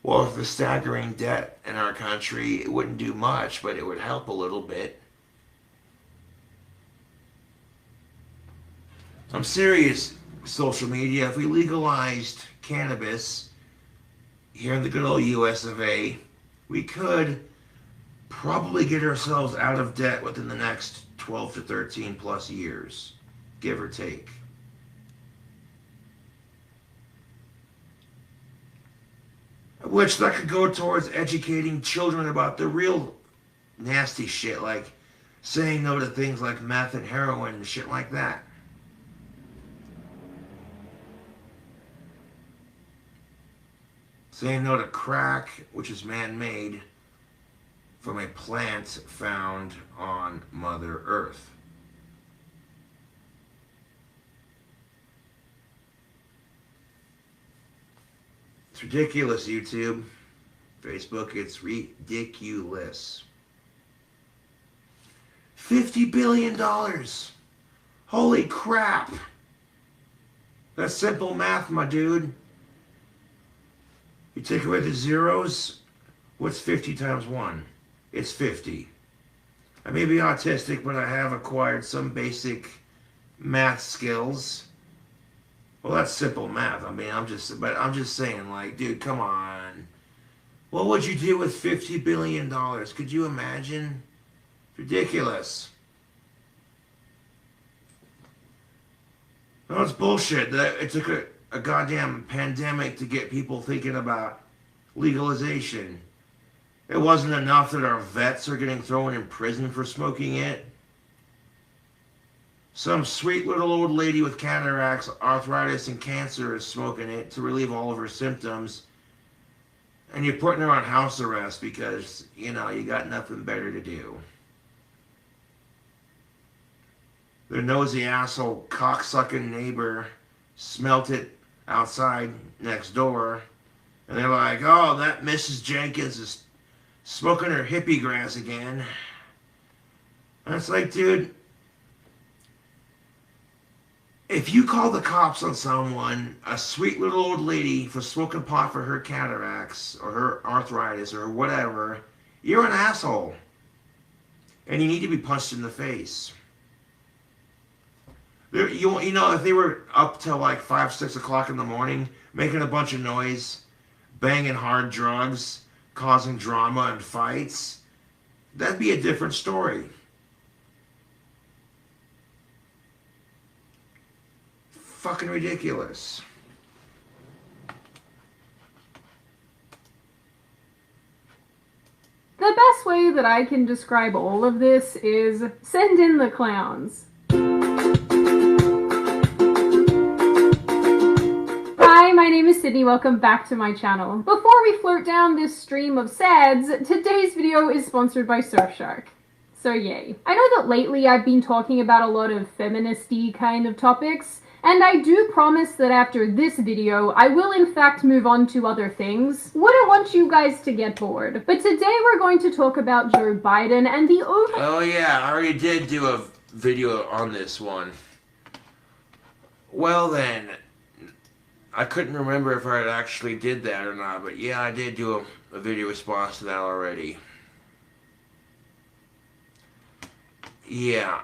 Well, with the staggering debt in our country, it wouldn't do much, but it would help a little bit. I'm serious, social media. If we legalized cannabis here in the good old US of A, we could probably get ourselves out of debt within the next 12 to 13 plus years, give or take. Which that could go towards educating children about the real nasty shit, like saying no to things like meth and heroin and shit like that. Saying no to crack, which is man-made from a plant found on Mother Earth. It's ridiculous, YouTube. Facebook, it's ridiculous. $50 billion. Holy crap. That's simple math, my dude. You take away the zeros, what's 50 times 1? It's 50. I may be autistic, but I have acquired some basic math skills. Well, that's simple math. I mean, I'm just saying, like, dude, come on. What would you do with $50 billion? Could you imagine? Ridiculous. No, it's bullshit. It took a goddamn pandemic to get people thinking about legalization. It wasn't enough that our vets are getting thrown in prison for smoking it. Some sweet little old lady with cataracts, arthritis, and cancer is smoking it to relieve all of her symptoms. And you're putting her on house arrest because, you know, you got nothing better to do. Their nosy asshole cocksucking neighbor smelt it outside next door. And they're like, oh, that Mrs. Jenkins is smoking her hippie grass again. And it's like, dude, if you call the cops on someone, a sweet little old lady, for smoking pot for her cataracts or her arthritis or whatever, you're an asshole. And you need to be punched in the face. You know, if they were up till like 5, 6 o'clock in the morning, making a bunch of noise, banging hard drugs, causing drama and fights, that'd be a different story. Fucking ridiculous. The best way that I can describe all of this is send in the clowns. Hi, my name is Sydney. Welcome back to my channel. Before we float down this stream of SADs, today's video is sponsored by Surfshark. So yay. I know that lately I've been talking about a lot of feminist-y kind of topics, and I do promise that after this video, I will in fact move on to other things. Wouldn't want you guys to get bored. But today we're going to talk about Joe Biden and the Oh yeah, I already did do a video on this one. Well then, I couldn't remember if I actually did that or not, but yeah, I did do a video response to that already. Yeah.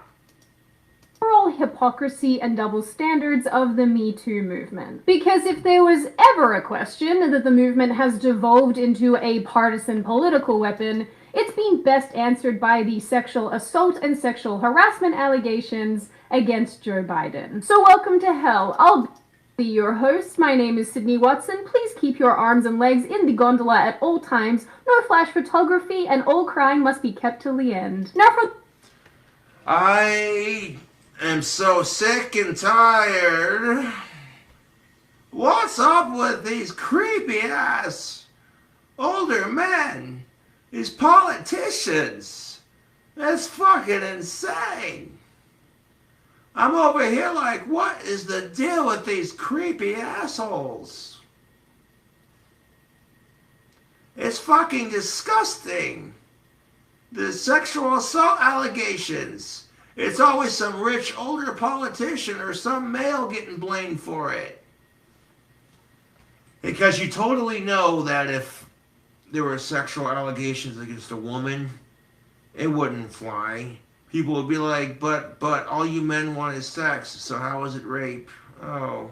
Moral hypocrisy and double standards of the Me Too movement. Because if there was ever a question that the movement has devolved into a partisan political weapon, it's been best answered by the sexual assault and sexual harassment allegations against Joe Biden. So welcome to hell. I'll be your host. My name is Sydney Watson. Please keep your arms and legs in the gondola at all times. No flash photography, and all crying must be kept till the end. Now for... I am so sick and tired. What's up with these creepy ass older men? These politicians. That's fucking insane. I'm over here like, what is the deal with these creepy assholes? It's fucking disgusting. The sexual assault allegations. It's always some rich older politician or some male getting blamed for it. Because you totally know that if there were sexual allegations against a woman, it wouldn't fly. People would be like, but all you men want is sex, so how is it rape? Oh.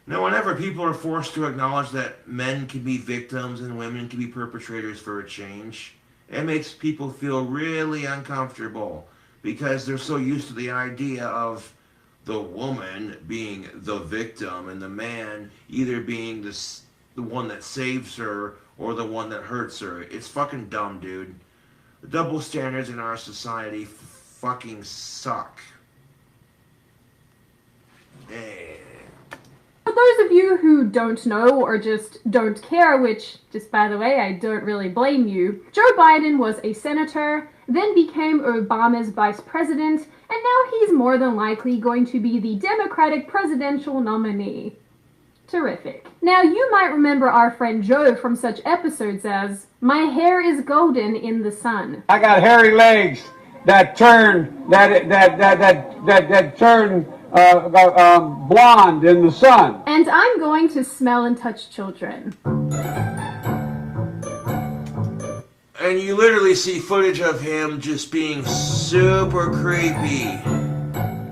Now, whenever people are forced to acknowledge that men can be victims and women can be perpetrators for a change, it makes people feel really uncomfortable because they're so used to the idea of the woman being the victim and the man either being the one that saves her or the one that hurts her. It's fucking dumb, dude. The double standards in our society fucking suck. For those of you who don't know or just don't care, which, just by the way, I don't really blame you, Joe Biden was a senator, then became Obama's vice president, and now he's more than likely going to be the Democratic presidential nominee. Terrific. Now, you might remember our friend Joe from such episodes as, "My hair is golden in the sun." I got hairy legs that turn blonde in the sun. And I'm going to smell and touch children. And you literally see footage of him just being super creepy.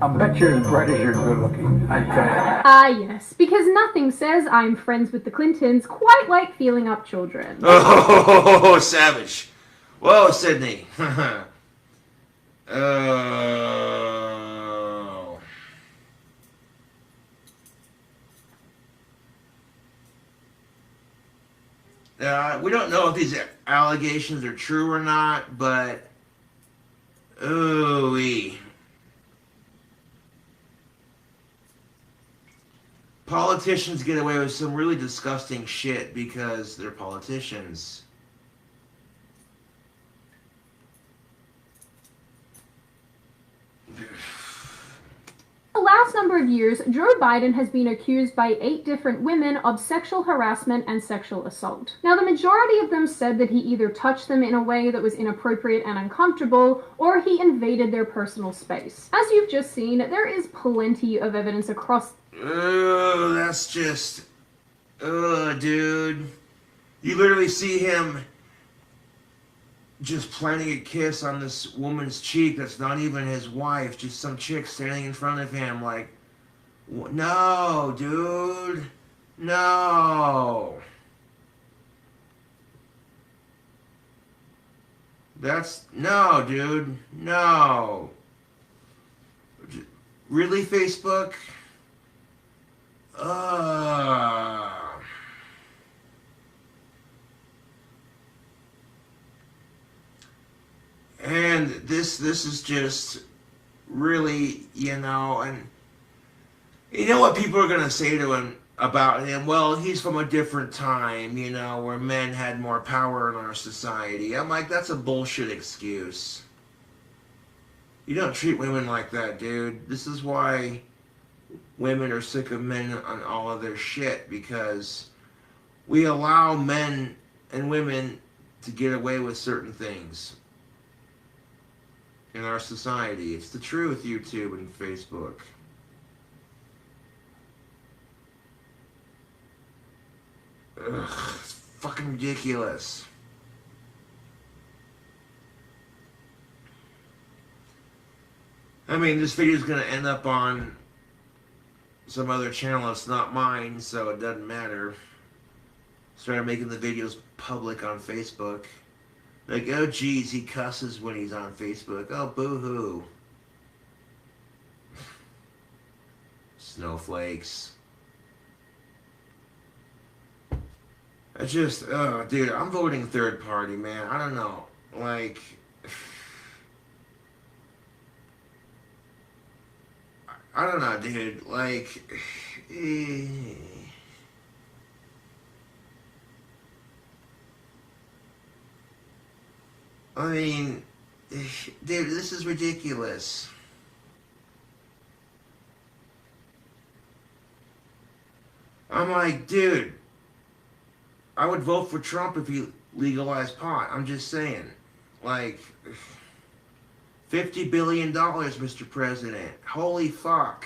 I bet you're as bright as you're good looking, I tell you. Ah, yes, because nothing says I'm friends with the Clintons quite like feeling up children. Oh, savage. Whoa, Sydney. We don't know if these allegations are true or not, but ooh-wee. Politicians get away with some really disgusting shit because they're politicians. The last number of years, Joe Biden has been accused by 8 different women of sexual harassment and sexual assault. Now, the majority of them said that he either touched them in a way that was inappropriate and uncomfortable, or he invaded their personal space. As you've just seen, there is plenty of evidence across... Oh, that's just... Ugh, dude. You literally see him just planting a kiss on this woman's cheek that's not even his wife, just some chick standing in front of him like, no, dude, no. No, dude, no. Really, Facebook? And this is just really, and you know what people are going to say to him about him? Well, he's from a different time, where men had more power in our society. I'm like, that's a bullshit excuse. You don't treat women like that, dude. This is why women are sick of men on all of their shit, because we allow men and women to get away with certain things in our society. It's the truth, YouTube and Facebook. Ugh, it's fucking ridiculous. I mean, this video is gonna end up on some other channel. It's not mine, so it doesn't matter. Started making the videos public on Facebook. Like, oh geez, he cusses when he's on Facebook. Oh, boo-hoo. Snowflakes. I just, oh, dude, I'm voting third party, man. I don't know. Like, I don't know, dude. Like, I mean, dude, this is ridiculous. I'm like, dude, I would vote for Trump if he legalized pot. I'm just saying. Like, $50 billion, Mr. President. Holy fuck.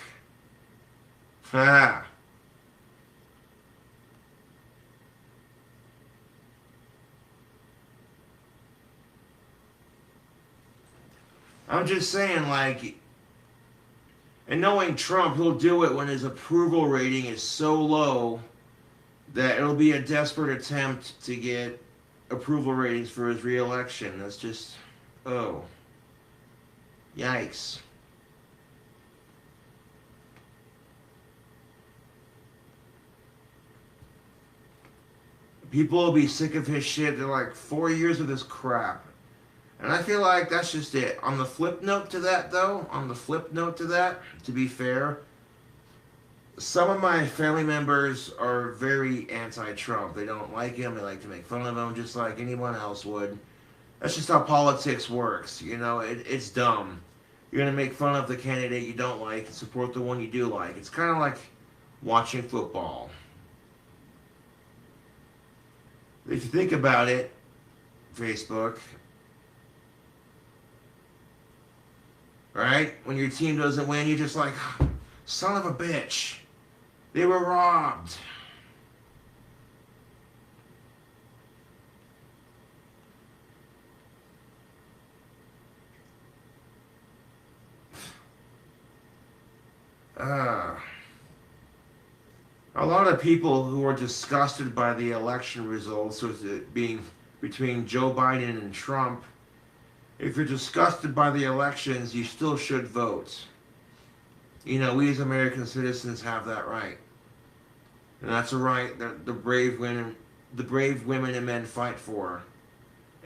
Ah. I'm just saying, like, and knowing Trump, he'll do it when his approval rating is so low that it'll be a desperate attempt to get approval ratings for his reelection. That's just, oh, yikes. People will be sick of his shit. They're like, 4 years of this crap. And I feel like that's just it. On the flip note to that, though, to be fair, some of my family members are very anti-Trump. They don't like him. They like to make fun of him just like anyone else would. That's just how politics works. You know, it's dumb. You're going to make fun of the candidate you don't like and support the one you do like. It's kind of like watching football. If you think about it, Facebook, right? When your team doesn't win, you're just like, son of a bitch. They were robbed. A lot of people who are disgusted by the election results, with it being between Joe Biden and Trump, if you're disgusted by the elections, you still should vote. You know, we as American citizens have that right. And that's a right that the brave women and men fight for.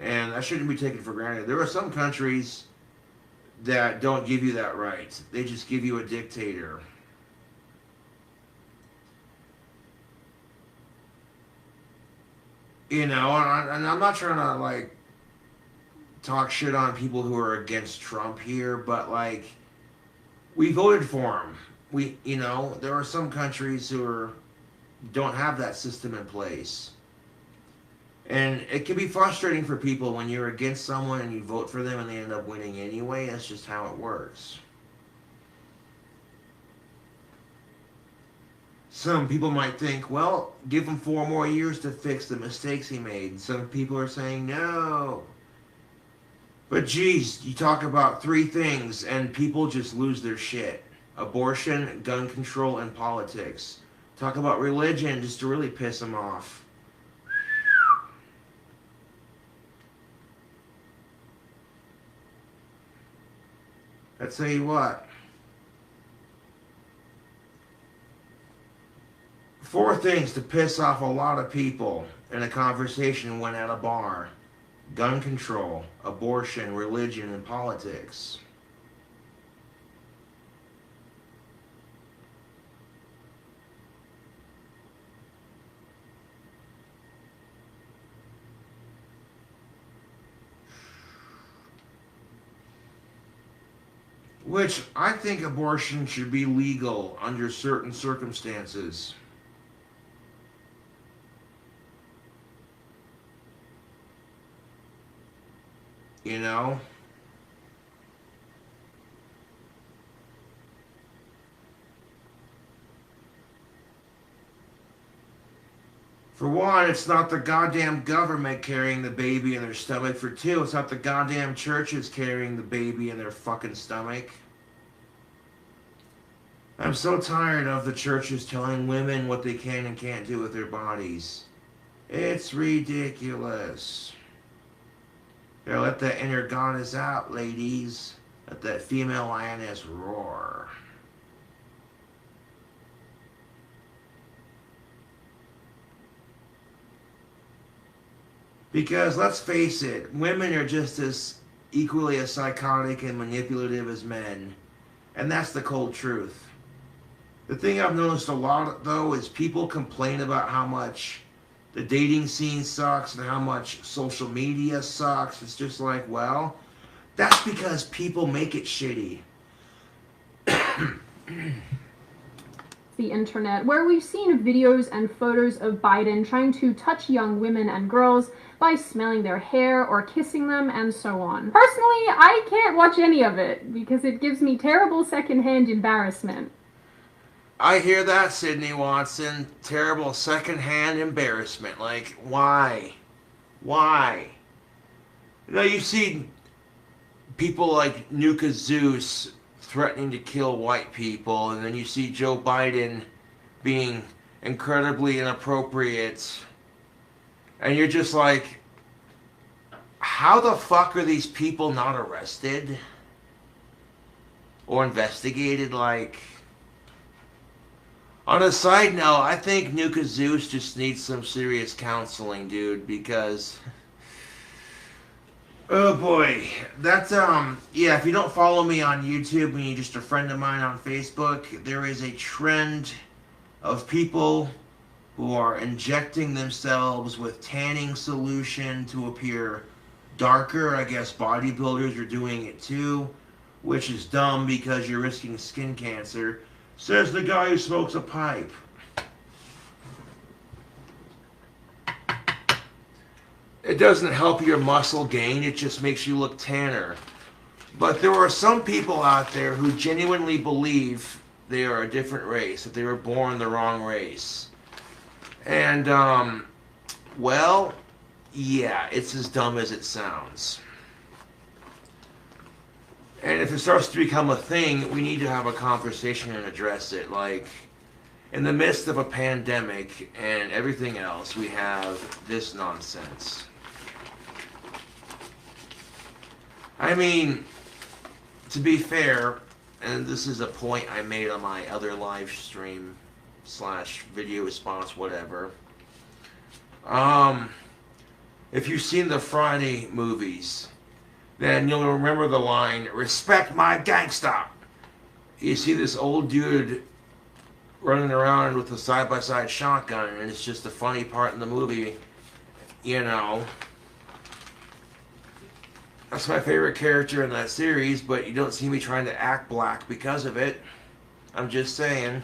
And that shouldn't be taken for granted. There are some countries that don't give you that right. They just give you a dictator. You know, and I'm not trying to, like, talk shit on people who are against Trump here, but, like, we voted for him. You know, there are some countries who don't have that system in place. And it can be frustrating for people when you're against someone and you vote for them and they end up winning anyway. That's just how it works. Some people might think, well, give him 4 more years to fix the mistakes he made. Some people are saying, no. But geez, you talk about 3 things and people just lose their shit. Abortion, gun control, and politics. Talk about religion just to really piss them off. I tell you what. 4 things to piss off a lot of people in a conversation when at a bar. Gun control, abortion, religion, and politics. Which I think abortion should be legal under certain circumstances. You know? For one, it's not the goddamn government carrying the baby in their stomach. For two, it's not the goddamn churches carrying the baby in their fucking stomach. I'm so tired of the churches telling women what they can and can't do with their bodies. It's ridiculous. Gotta let that inner goddess out, ladies. Let that female lioness roar. Because let's face it, women are just as equally as psychotic and manipulative as men. And that's the cold truth. The thing I've noticed a lot, though, is people complain about how much the dating scene sucks and how much social media sucks. It's just like, well, that's because people make it shitty. The internet, where we've seen videos and photos of Biden trying to touch young women and girls by smelling their hair or kissing them and so on. Personally, I can't watch any of it because it gives me terrible secondhand embarrassment. I hear that, Sydney Watson. Terrible secondhand embarrassment. Like, why? Why? You know, you see people like Nuka Zeus threatening to kill white people, and then you see Joe Biden being incredibly inappropriate, and you're just like, how the fuck are these people not arrested or investigated? Like, on a side note, I think Nuka Zeus just needs some serious counseling, dude, because oh boy, that's yeah, if you don't follow me on YouTube and you're just a friend of mine on Facebook, there is a trend of people who are injecting themselves with tanning solution to appear darker. I guess bodybuilders are doing it too, which is dumb because you're risking skin cancer, says the guy who smokes a pipe. It doesn't help your muscle gain, it just makes you look tanner. But there are some people out there who genuinely believe they are a different race, that they were born the wrong race. And, well, yeah, it's as dumb as it sounds. And if it starts to become a thing, we need to have a conversation and address it. Like, in the midst of a pandemic and everything else, we have this nonsense. I mean, to be fair, and this is a point I made on my other live stream / video response, whatever. If you've seen the Friday movies, then you'll remember the line, "Respect my gangsta." You see this old dude running around with a side-by-side shotgun, and it's just a funny part in the movie, you know. That's my favorite character in that series, but you don't see me trying to act black because of it. I'm just saying.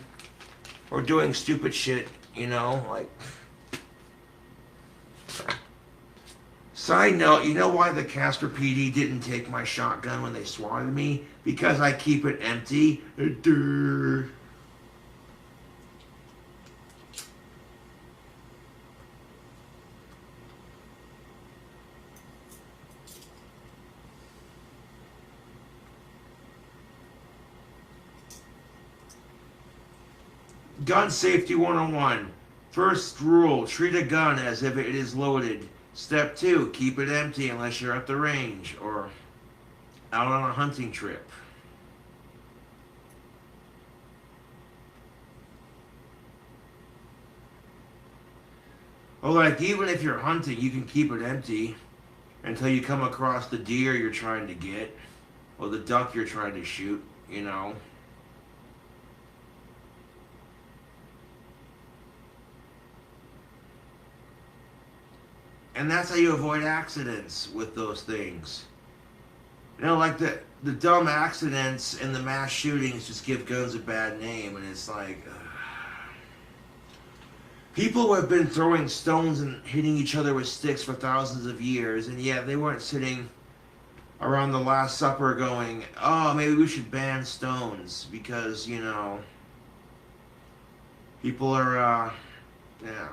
Or doing stupid shit, you know, like. Side note, you know why the Casper PD didn't take my shotgun when they swatted me? Because I keep it empty. Gun Safety 101. First rule, treat a gun as if it is loaded. Step 2, keep it empty unless you're at the range or out on a hunting trip. Or like, even if you're hunting, you can keep it empty until you come across the deer you're trying to get or the duck you're trying to shoot, you know. And that's how you avoid accidents with those things. You know, like the dumb accidents and the mass shootings just give guns a bad name, and it's like, people who have been throwing stones and hitting each other with sticks for thousands of years, and yet they weren't sitting around the Last Supper going, oh, maybe we should ban stones, because, you know, people are, yeah.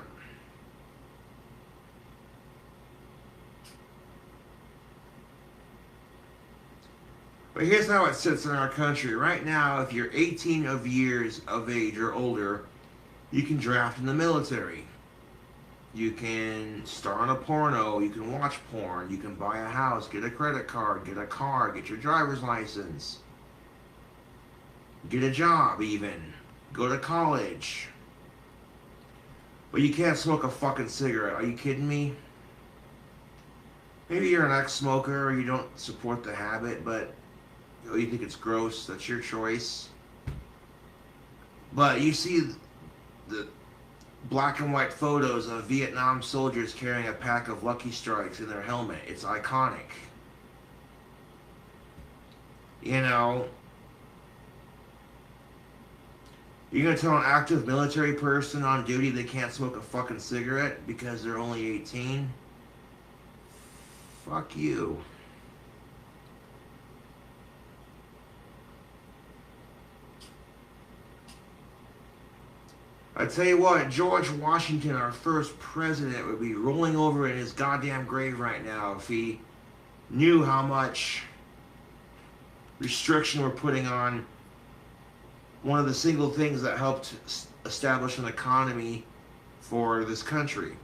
But here's how it sits in our country. Right now, if you're 18 years of age or older, you can draft in the military. You can star in a porno, you can watch porn, you can buy a house, get a credit card, get a car, get your driver's license, get a job even, go to college. But you can't smoke a fucking cigarette. Are you kidding me? Maybe you're an ex-smoker or you don't support the habit, but you think it's gross. That's your choice. But you see the black and white photos of Vietnam soldiers carrying a pack of Lucky Strikes in their helmet. It's iconic. You know, you're going to tell an active military person on duty they can't smoke a fucking cigarette because they're only 18? Fuck you. I tell you what, George Washington, our first president, would be rolling over in his goddamn grave right now if he knew how much restriction we're putting on one of the single things that helped establish an economy for this country.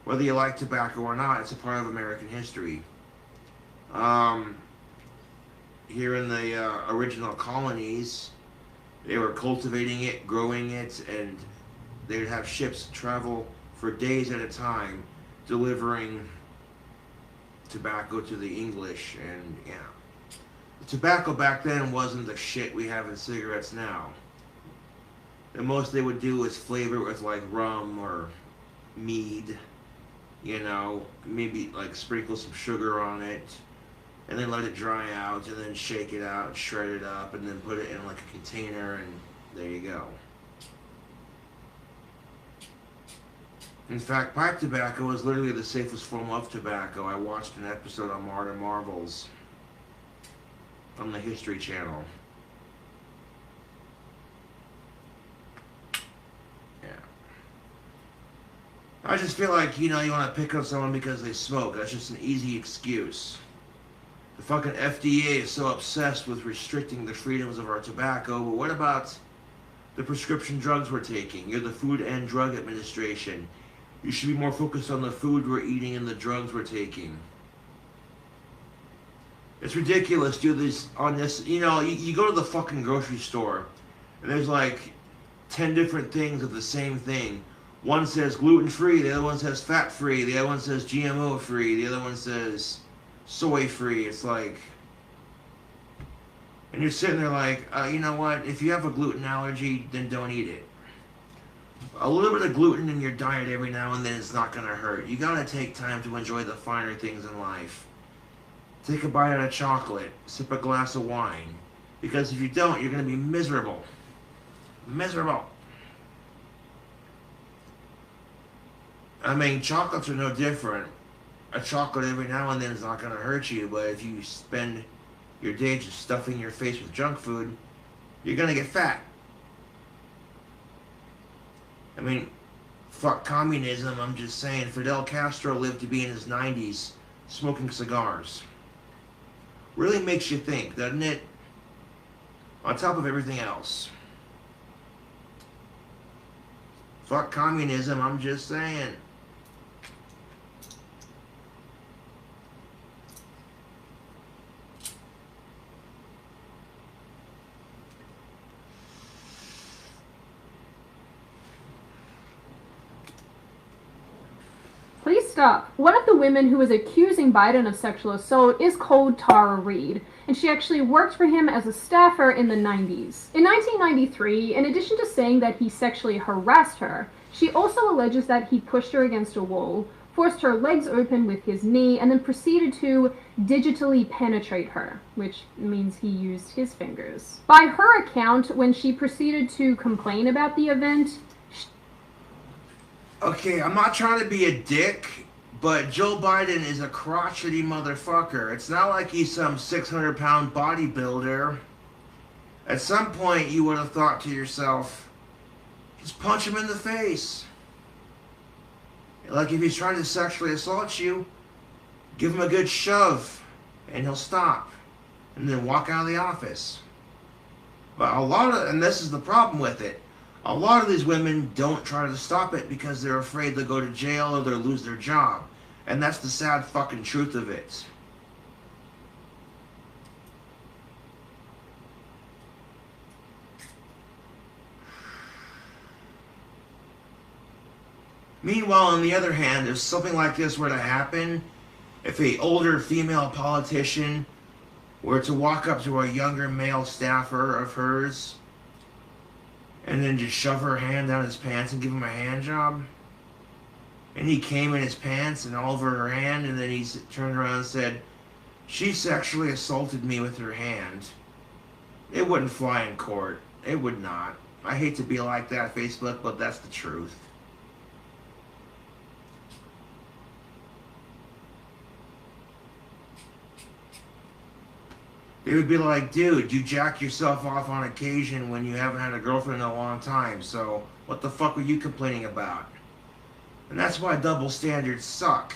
Whether you like tobacco or not, it's a part of American history. Here in the original colonies, they were cultivating it, growing it, and they would have ships travel for days at a time, delivering tobacco to the English. And yeah, the tobacco back then wasn't the shit we have in cigarettes now. The most they would do is flavor it with like rum or mead, you know, maybe like sprinkle some sugar on it, and then let it dry out, and then shake it out, shred it up, and then put it in like a container, and there you go. In fact, pipe tobacco is literally the safest form of tobacco. I watched an episode on Modern Marvels on the History Channel. Yeah. I just feel like, you know, you want to pick on someone because they smoke. That's just an easy excuse. The fucking FDA is so obsessed with restricting the freedoms of our tobacco, but what about the prescription drugs we're taking? You're the Food and Drug Administration. You should be more focused on the food we're eating and the drugs we're taking. It's ridiculous, dude. On this, you know, you go to the fucking grocery store, and there's like 10 different things of the same thing. One says gluten-free, the other one says fat-free, the other one says GMO-free, the other one says soy-free. It's like, and you're sitting there like, you know what? If you have a gluten allergy, then don't eat it. A little bit of gluten in your diet every now and then is not going to hurt. You got to take time to enjoy the finer things in life. Take a bite out of chocolate. Sip a glass of wine. Because if you don't, you're going to be miserable. Miserable. I mean, chocolates are no different. A chocolate every now and then is not going to hurt you, but if you spend your day just stuffing your face with junk food, you're going to get fat. I mean, fuck communism, I'm just saying. Fidel Castro lived to be in his 90s smoking cigars. Really makes you think, doesn't it? On top of everything else. Fuck communism, I'm just saying. Please stop. One of the women who was accusing Biden of sexual assault is called Tara Reid, and she actually worked for him as a staffer in the 90s. In 1993, in addition to saying that he sexually harassed her, she also alleges that he pushed her against a wall, forced her legs open with his knee, and then proceeded to digitally penetrate her, which means he used his fingers. By her account, when she proceeded to complain about the event, Okay, I'm not trying to be a dick, but Joe Biden is a crotchety motherfucker. It's not like he's some 600-pound bodybuilder. At some point, you would have thought to yourself, just punch him in the face. Like if he's trying to sexually assault you, give him a good shove, and he'll stop. and then walk out of the office. But and this is the problem with it, a lot of these women don't try to stop it because they're afraid they'll go to jail or they'll lose their job. And that's the sad fucking truth of it. Meanwhile, on the other hand, if something like this were to happen, if a older female politician were to walk up to a younger male staffer of hers and then just shove her hand down his pants and give him a hand job, and he came in his pants and all over her hand, and then he turned around and said, "She sexually assaulted me with her hand," it wouldn't fly in court. It would not. I hate to be like that, Facebook, but that's the truth. They would be like, "Dude, you jack yourself off on occasion when you haven't had a girlfriend in a long time, so what the fuck were you complaining about?" And that's why double standards suck.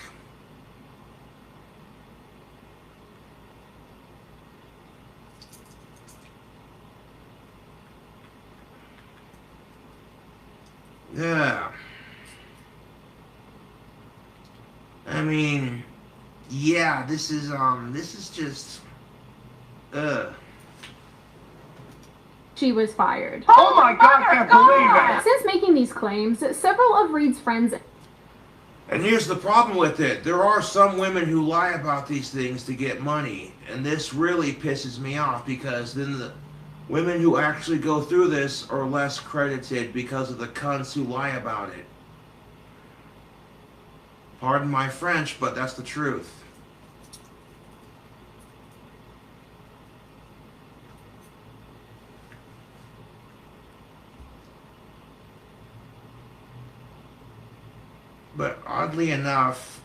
Yeah. I mean, yeah, this is just... She was fired. Oh my God, I can't believe it! Since making these claims, several of Reed's friends... And here's the problem with it. There are some women who lie about these things to get money. And this really pisses me off, because then the women who actually go through this are less credited because of the cunts who lie about it. Pardon my French, but that's the truth. But oddly enough,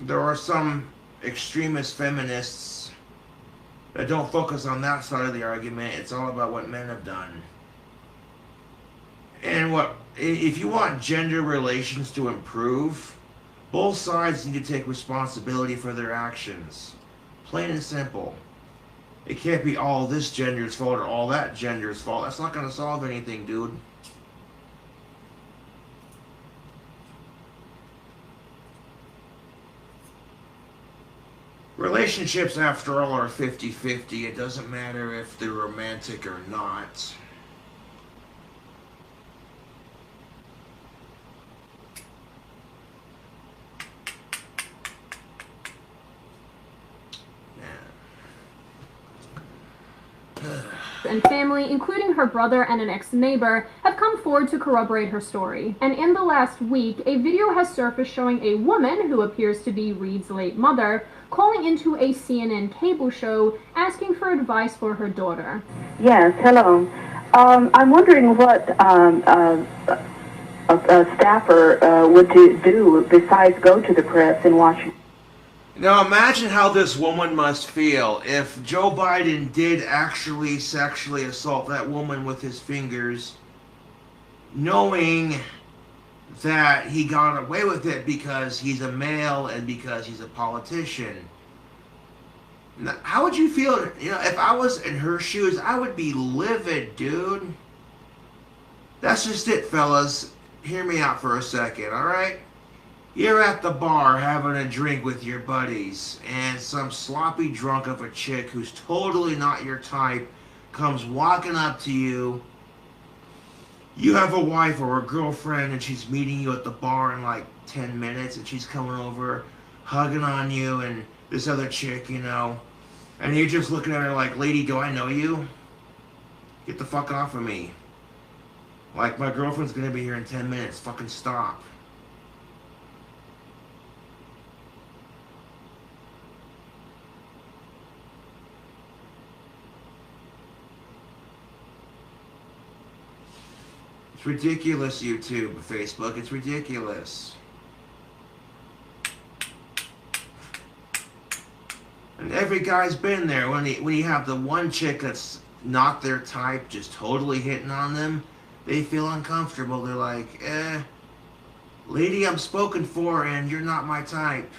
there are some extremist feminists that don't focus on that side of the argument. It's all about what men have done. And if you want gender relations to improve, both sides need to take responsibility for their actions. Plain and simple. It can't be all this gender's fault or all that gender's fault. That's not going to solve anything, dude. Relationships, after all, are 50-50. It doesn't matter if they're romantic or not. and family, including her brother and an ex-neighbor, have come forward to corroborate her story. And in the last week, a video has surfaced showing a woman, who appears to be Reed's late mother, calling into a CNN cable show asking for advice for her daughter. Yes, hello. I'm wondering what a staffer would do besides go to the press in Washington. Now imagine how this woman must feel if Joe Biden did actually sexually assault that woman with his fingers, knowing that he got away with it because he's a male and because he's a politician. Now, how would you feel? You know, if I was in her shoes, I would be livid, dude. That's just it, fellas. Hear me out for a second, alright? You're at the bar having a drink with your buddies, and some sloppy drunk of a chick who's totally not your type comes walking up to you. You have a wife or a girlfriend, and she's meeting you at the bar in like 10 minutes, and she's coming over, hugging on you, and this other chick, you know, and you're just looking at her like, lady, do I know you? Get the fuck off of me. Like, my girlfriend's gonna be here in 10 minutes. Fucking stop. It's ridiculous, YouTube, Facebook. It's ridiculous. And every guy's been there. When you have the one chick that's not their type, just totally hitting on them, they feel uncomfortable. They're like, lady, I'm spoken for, and you're not my type.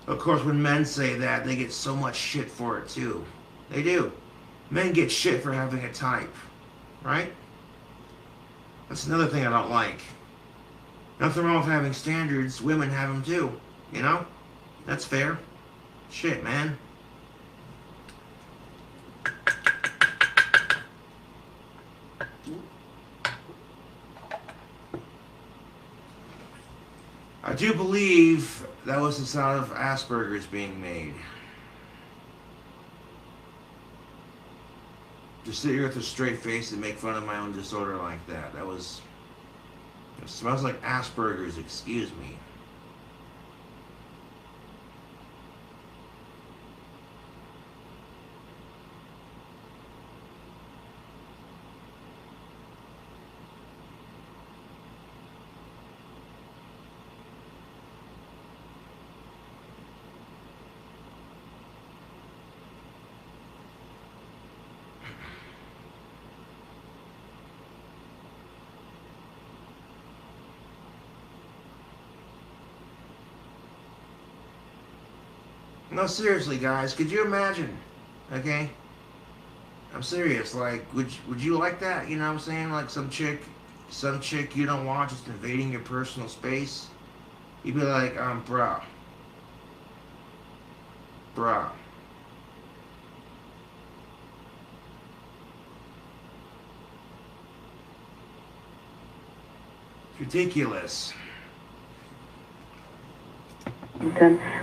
Of course, when men say that, they get so much shit for it too. They do. Men get shit for having a type, right? That's another thing I don't like. Nothing wrong with having standards. Women have them too, you know? That's fair. Shit, man. I do believe that was the sound of Asperger's being made. To sit here with a straight face and make fun of my own disorder like that. That was... It smells like Asperger's, excuse me. No, seriously, guys, could you imagine? Okay? I'm serious. Like, would you like that? You know what I'm saying? Like some chick you don't want just invading your personal space. You'd be like, bruh. Bruh. It's ridiculous.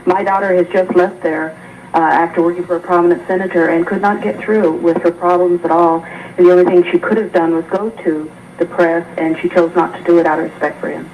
My daughter has just left there after working for a prominent senator and could not get through with her problems at all. And the only thing she could have done was go to the press, and she chose not to do it out of respect for him.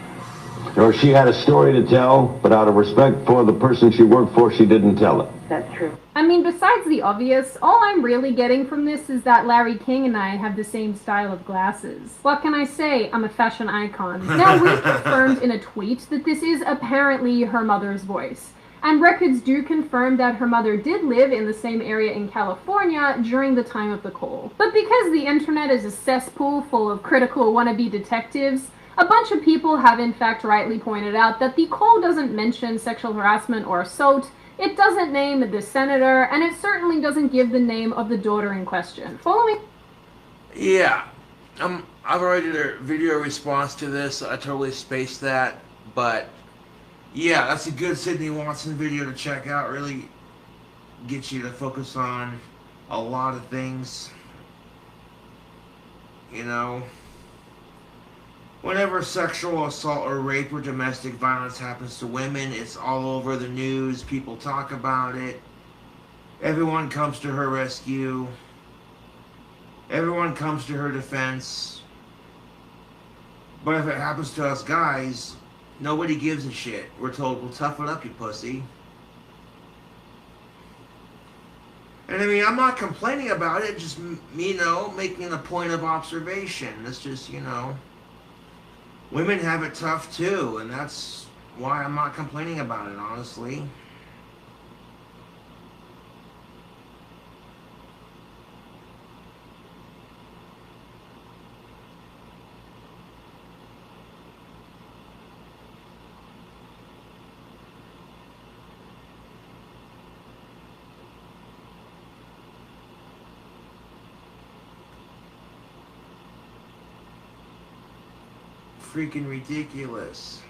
Or she had a story to tell, but out of respect for the person she worked for, she didn't tell it. That's true. I mean, besides the obvious, all I'm really getting from this is that Larry King and I have the same style of glasses. What can I say? I'm a fashion icon. Now, we confirmed in a tweet that this is apparently her mother's voice. And records do confirm that her mother did live in the same area in California during the time of the call. But because the internet is a cesspool full of critical wannabe detectives, a bunch of people have in fact rightly pointed out that the call doesn't mention sexual harassment or assault, it doesn't name the senator, and it certainly doesn't give the name of the daughter in question. Follow me? Yeah. I've already did a video response to this. I totally spaced that. But, yeah, that's a good Sydney Watson video to check out. Really gets you to focus on a lot of things. You know, whenever sexual assault or rape or domestic violence happens to women, it's all over the news. People talk about it. Everyone comes to her rescue. Everyone comes to her defense. But if it happens to us guys, nobody gives a shit. We're told, well, tough it up, you pussy. And I mean, I'm not complaining about it, just, you know, making a point of observation. It's just, you know, women have it tough too, and that's why I'm not complaining about it, honestly. Freaking ridiculous.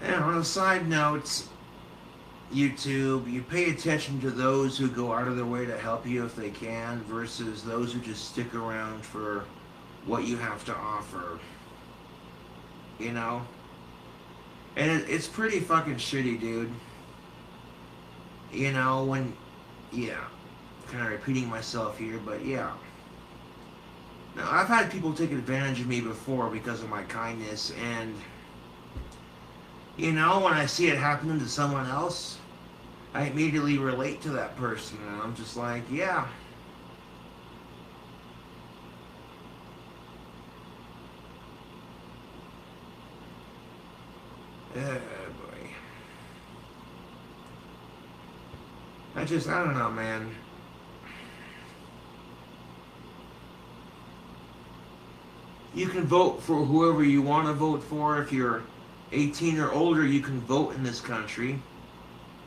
And on a side note, YouTube, you pay attention to those who go out of their way to help you if they can versus those who just stick around for what you have to offer. You know? And it's pretty fucking shitty, dude. You know, when... Yeah. Kind of repeating myself here, but yeah. Now, I've had people take advantage of me before because of my kindness, and... You know, when I see it happening to someone else, I immediately relate to that person, and I'm just like, yeah. Oh boy. I don't know, man. You can vote for whoever you want to vote for. If you're 18 or older, you can vote in this country,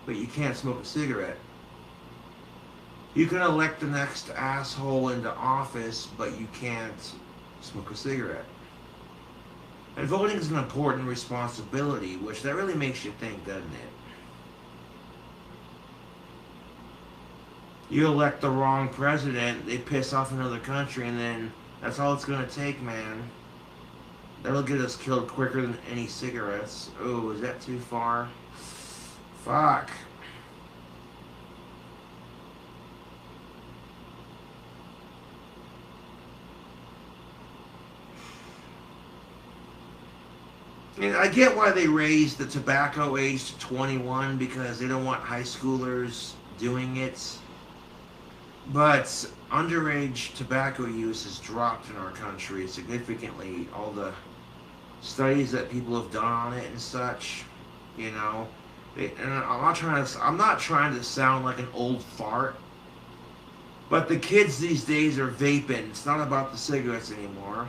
but you can't smoke a cigarette. You can elect the next asshole into office, but you can't smoke a cigarette. And voting is an important responsibility, which that really makes you think, doesn't it? You elect the wrong president, they piss off another country, and then that's all it's gonna take, man. That'll get us killed quicker than any cigarettes. Oh, is that too far? Fuck. And I get why they raised the tobacco age to 21, because they don't want high schoolers doing it. But underage tobacco use has dropped in our country significantly. All the studies that people have done on it and such, you know. And I'm not trying to sound like an old fart, but the kids these days are vaping. It's not about the cigarettes anymore.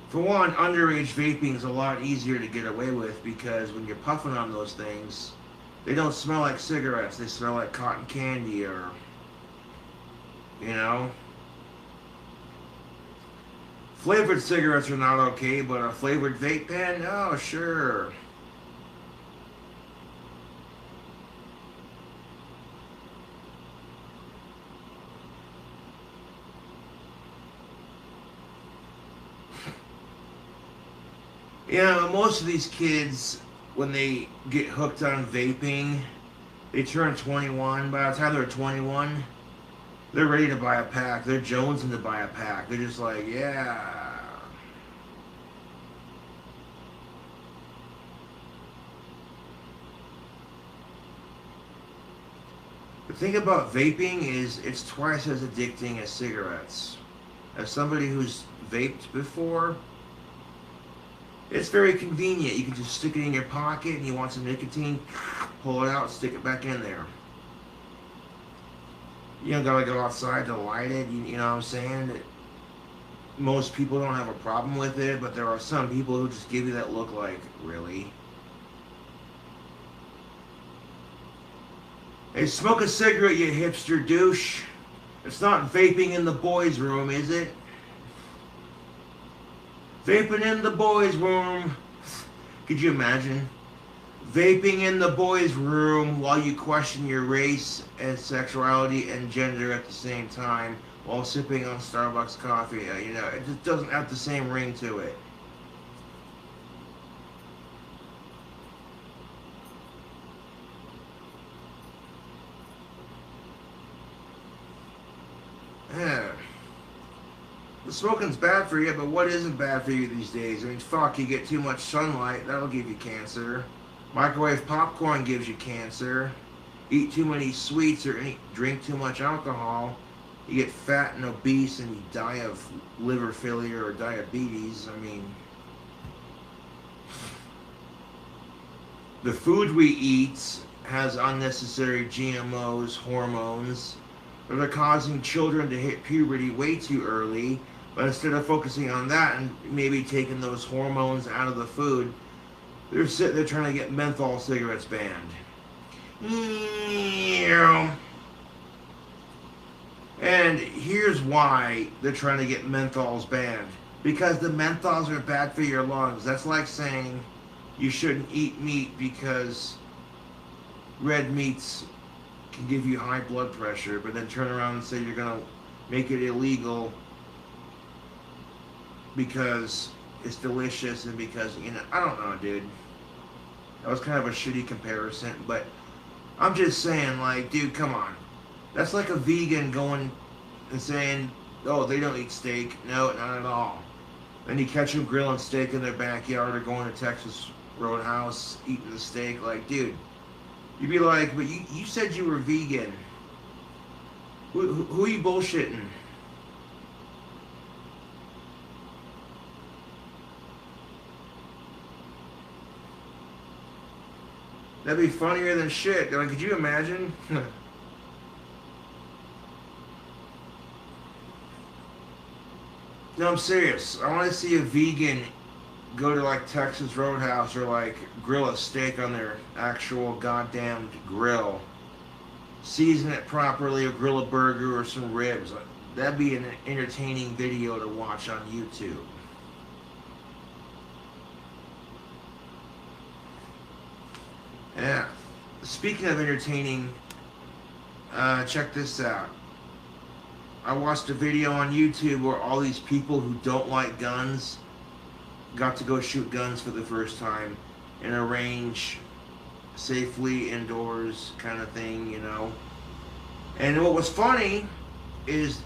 For one, underage vaping is a lot easier to get away with, because when you're puffing on those things, they don't smell like cigarettes. They smell like cotton candy, or, you know. Flavored cigarettes are not okay, but a flavored vape pen? Oh, sure. You know, most of these kids, when they get hooked on vaping, they turn 21. By the time they're 21, they're ready to buy a pack. They're jonesing to buy a pack. They're just like, yeah. The thing about vaping is it's twice as addicting as cigarettes. As somebody who's vaped before, it's very convenient. You can just stick it in your pocket, and you want some nicotine, pull it out, stick it back in there. You don't gotta go outside to light it, you know what I'm saying? Most people don't have a problem with it, but there are some people who just give you that look like, really? Hey, smoke a cigarette, you hipster douche. It's not vaping in the boys' room, is it? Vaping in the boys' room. Could you imagine? Vaping in the boys' room while you question your race and sexuality and gender at the same time while sipping on Starbucks coffee. You know, it just doesn't have the same ring to it. Yeah. The smoking's bad for you, but what isn't bad for you these days? I mean, fuck, you get too much sunlight, that'll give you cancer. Microwave popcorn gives you cancer. Eat too many sweets or drink too much alcohol, you get fat and obese and you die of liver failure or diabetes. I mean, the food we eat has unnecessary GMOs, hormones, that are causing children to hit puberty way too early. But instead of focusing on that and maybe taking those hormones out of the food, they're sitting there trying to get menthol cigarettes banned. And here's why they're trying to get menthols banned. Because the menthols are bad for your lungs. That's like saying you shouldn't eat meat because red meats can give you high blood pressure, but then turn around and say you're going to make it illegal because it's delicious and because, you know, I don't know, dude. That was kind of a shitty comparison, but I'm just saying, like, dude, come on. That's like a vegan going and saying, oh, they don't eat steak. No, not at all. Then you catch them grilling steak in their backyard or going to Texas Roadhouse, eating the steak. Like, dude, you'd be like, but you said you were vegan. Who are you bullshitting? That'd be funnier than shit. Like, could you imagine? No, I'm serious. I want to see a vegan go to like Texas Roadhouse or like grill a steak on their actual goddamn grill. Season it properly or grill a burger or some ribs. That'd be an entertaining video to watch on YouTube. Yeah. Speaking of entertaining, check this out. I watched a video on YouTube where all these people who don't like guns got to go shoot guns for the first time in a range, safely indoors kind of thing, you know. And what was funny is,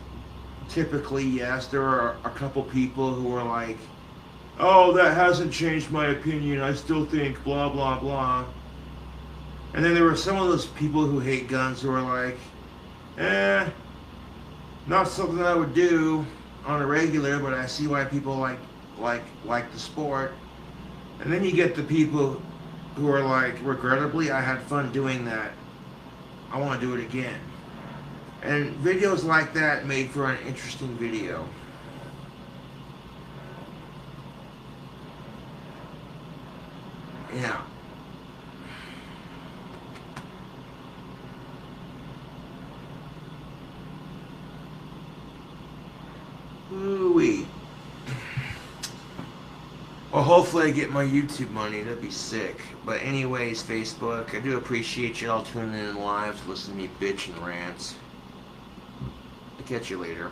typically, yes, there are a couple people who are like, oh, that hasn't changed my opinion, I still think blah blah blah. And then there were some of those people who hate guns who are like, not something I would do on a regular, but I see why people like the sport. And then you get the people who are like, regrettably, I had fun doing that. I want to do it again. And videos like that made for an interesting video. Yeah. Ooh-wee. Well, hopefully I get my YouTube money. That'd be sick. But anyways, Facebook, I do appreciate you all tuning in live to listen to me bitch and rants. I'll catch you later.